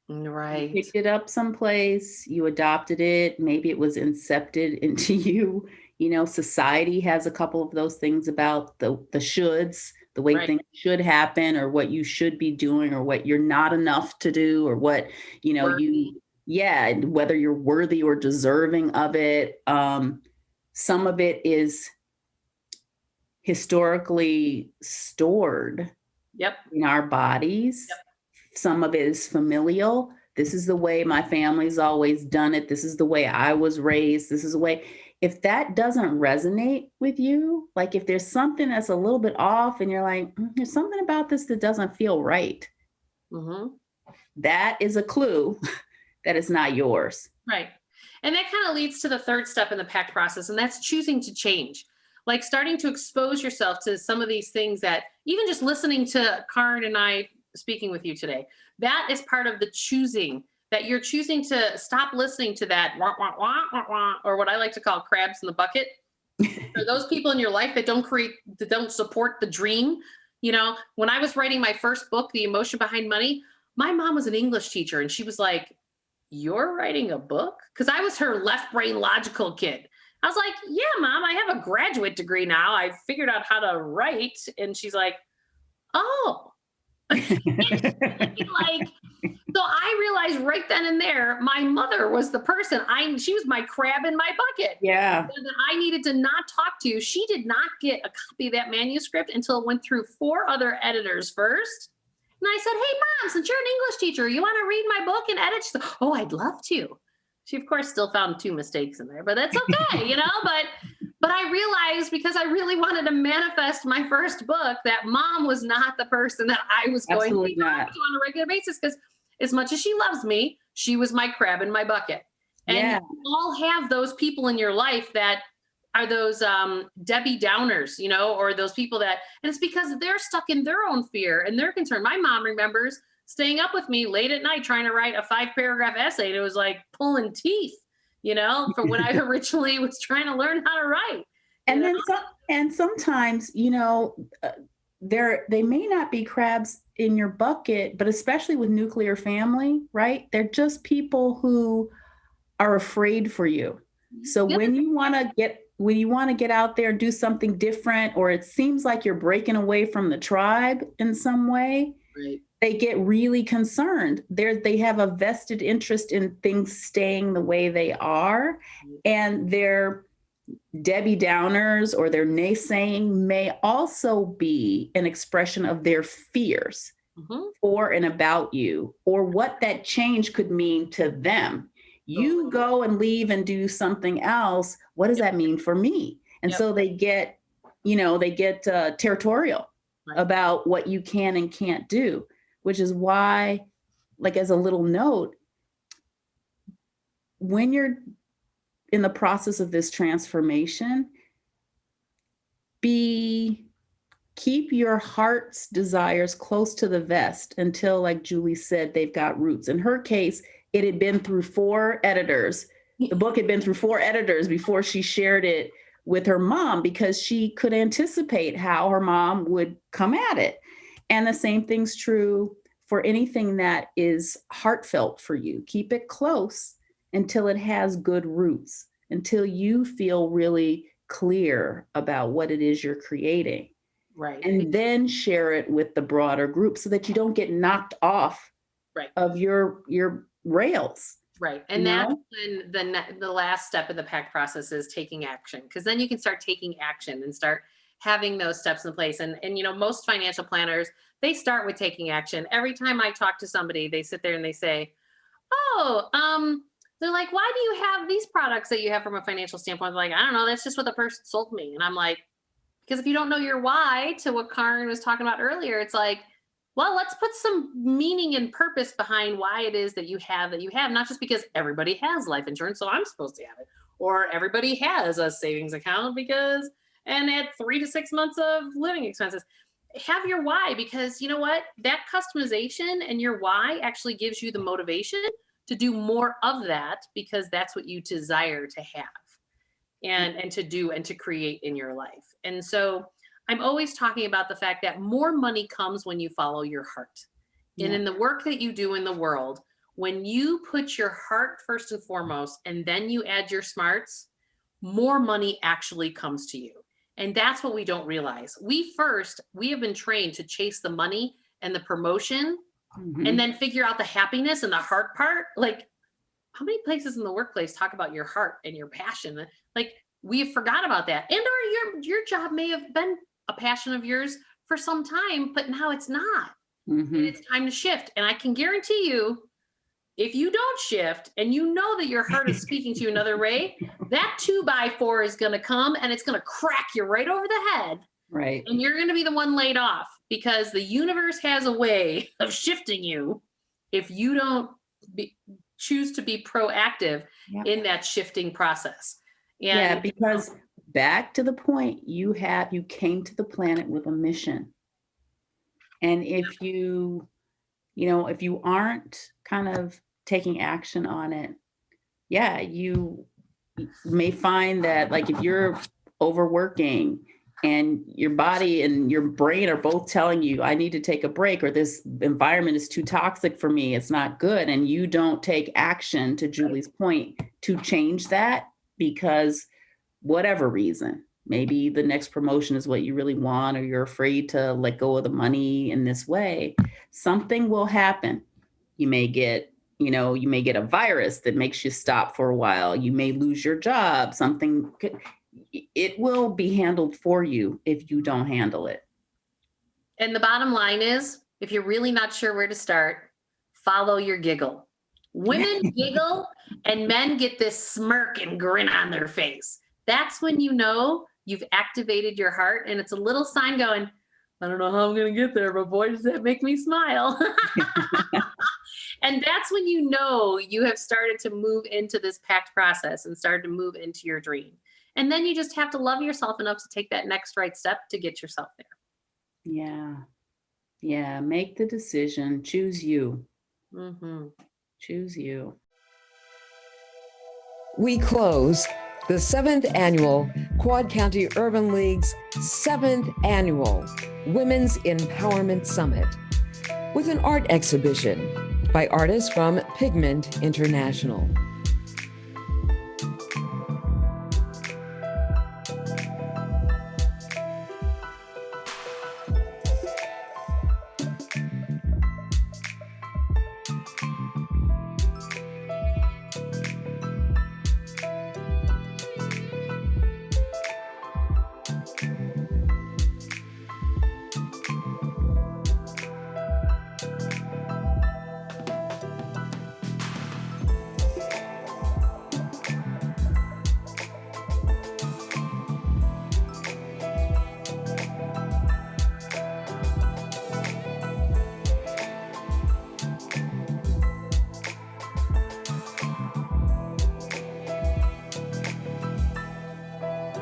Right. You picked it up someplace, you adopted it, maybe it was incepted into you. Society has a couple of those things about the shoulds, the way things should happen, or what you should be doing, or what you're not enough to do, or what, whether you're worthy or deserving of it. Some of it is historically stored in our bodies. Yep. Some of it is familial. This is the way my family's always done it. This is the way I was raised. This is the way. If that doesn't resonate with you, like if there's something that's a little bit off and you're like, there's something about this that doesn't feel right. That is a clue that it's not yours. Right. And that kind of leads to the third step in the PACT process, and that's choosing to change. Like starting to expose yourself to some of these things that even just listening to Karen and I speaking with you today, that is part of the choosing, that you're choosing to stop listening to that wah, wah, wah, wah, wah, or what I like to call crabs in the bucket. For those people in your life that don't support the dream. When I was writing my first book, The Emotion Behind Money, my mom was an English teacher and she was like, "You're writing a book?" Because I was her left brain logical kid. I was like, "Yeah, Mom, I have a graduate degree now. I figured out how to write." And she's like, "Oh." So I realized right then and there, my mother was the person. She was my crab in my bucket. Yeah. That I needed to not talk to. She did not get a copy of that manuscript until it went through 4 other editors first. And I said, "Hey, Mom, since you're an English teacher, you want to read my book and edit?" She said, "Oh, I'd love to." She, of course, still found 2 mistakes in there, but that's okay, But I realized, because I really wanted to manifest my first book, that Mom was not the person that I was going to be talking to on a regular basis. Because as much as she loves me, she was my crab in my bucket. And you all have those people in your life that are those Debbie Downers, or those people that, and it's because they're stuck in their own fear and their concern. My mom remembers staying up with me late at night trying to write a 5-paragraph essay, and it was like pulling teeth, for when I originally was trying to learn how to write. And sometimes, they may not be crabs in your bucket, but especially with nuclear family, right? They're just people who are afraid for you. So when you want to get out there and do something different, or it seems like you're breaking away from the tribe in some way, they get really concerned. They have a vested interest in things staying the way they are, and their Debbie Downers or their naysaying may also be an expression of their fears for and about you, or what that change could mean to them. You go and leave and do something else. What does that mean for me? And so they get, territorial about what you can and can't do, which is why, like, as a little note, when you're in the process of this transformation, keep your heart's desires close to the vest until, like Julie said, they've got roots. In her case, it had been through 4 editors. The book had been through 4 editors before she shared it with her mom, because she could anticipate how her mom would come at it. And the same thing's true for anything that is heartfelt for you. Keep it close until it has good roots, until you feel really clear about what it is you're creating. Right. And then share it with the broader group so that you don't get knocked off of your rails. Right. And that's when the last step of the PACT process is taking action, because then you can start taking action and start having those steps in place. And most financial planners, they start with taking action. Every time I talk to somebody, they sit there and they say, they're like, why do you have these products that you have from a financial standpoint? They're like, I don't know, that's just what the person sold me. And I'm like, because if you don't know your why, to what Karen was talking about earlier, it's like, well, let's put some meaning and purpose behind why it is that you have, not just because everybody has life insurance, so I'm supposed to have it, or everybody has a savings account and at 3 to 6 months of living expenses. Have your why, because you know what? That customization and your why actually gives you the motivation to do more of that, because that's what you desire to have and to do and to create in your life. And so I'm always talking about the fact that more money comes when you follow your heart. And in the work that you do in the world, when you put your heart first and foremost, and then you add your smarts, more money actually comes to you. And that's what we don't realize. We have been trained to chase the money and the promotion, and then figure out the happiness and the heart part. Like, how many places in the workplace talk about your heart and your passion? Like, we have forgot about that. And or your job may have been a passion of yours for some time, but now it's not. And it's time to shift. And I can guarantee you, if you don't shift and you know that your heart is speaking to you another way, that 2x4 is going to come and it's going to crack you right over the head. Right. And you're going to be the one laid off, because the universe has a way of shifting you if you don't choose to be proactive in that shifting process. And because back to the point, you came to the planet with a mission. And if you aren't kind of taking action on it, you may find that, like, if you're overworking and your body and your brain are both telling you, I need to take a break, or this environment is too toxic for me, it's not good, and you don't take action, to Julie's point, to change that, because whatever reason, maybe the next promotion is what you really want, or you're afraid to let go of the money in this way, something will happen. You may get a virus that makes you stop for a while. You may lose your job. It will be handled for you if you don't handle it. And the bottom line is, if you're really not sure where to start, follow your giggle. Women giggle and men get this smirk and grin on their face. That's when you know you've activated your heart, and it's a little sign going, I don't know how I'm going to get there, but boy, does that make me smile. And that's when you know you have started to move into this PACT process and started to move into your dream. And then you just have to love yourself enough to take that next right step to get yourself there. Yeah. Make the decision. Choose you. Choose you. We close the 7th annual Quad County Urban League's 7th annual Women's Empowerment Summit with an art exhibition by artists from Pigment International.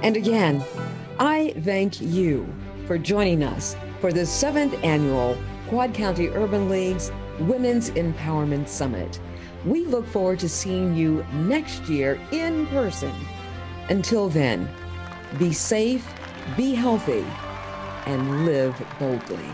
And again, I thank you for joining us for the 7th annual Quad County Urban League's Women's Empowerment Summit. We look forward to seeing you next year in person. Until then, be safe, be healthy, and live boldly.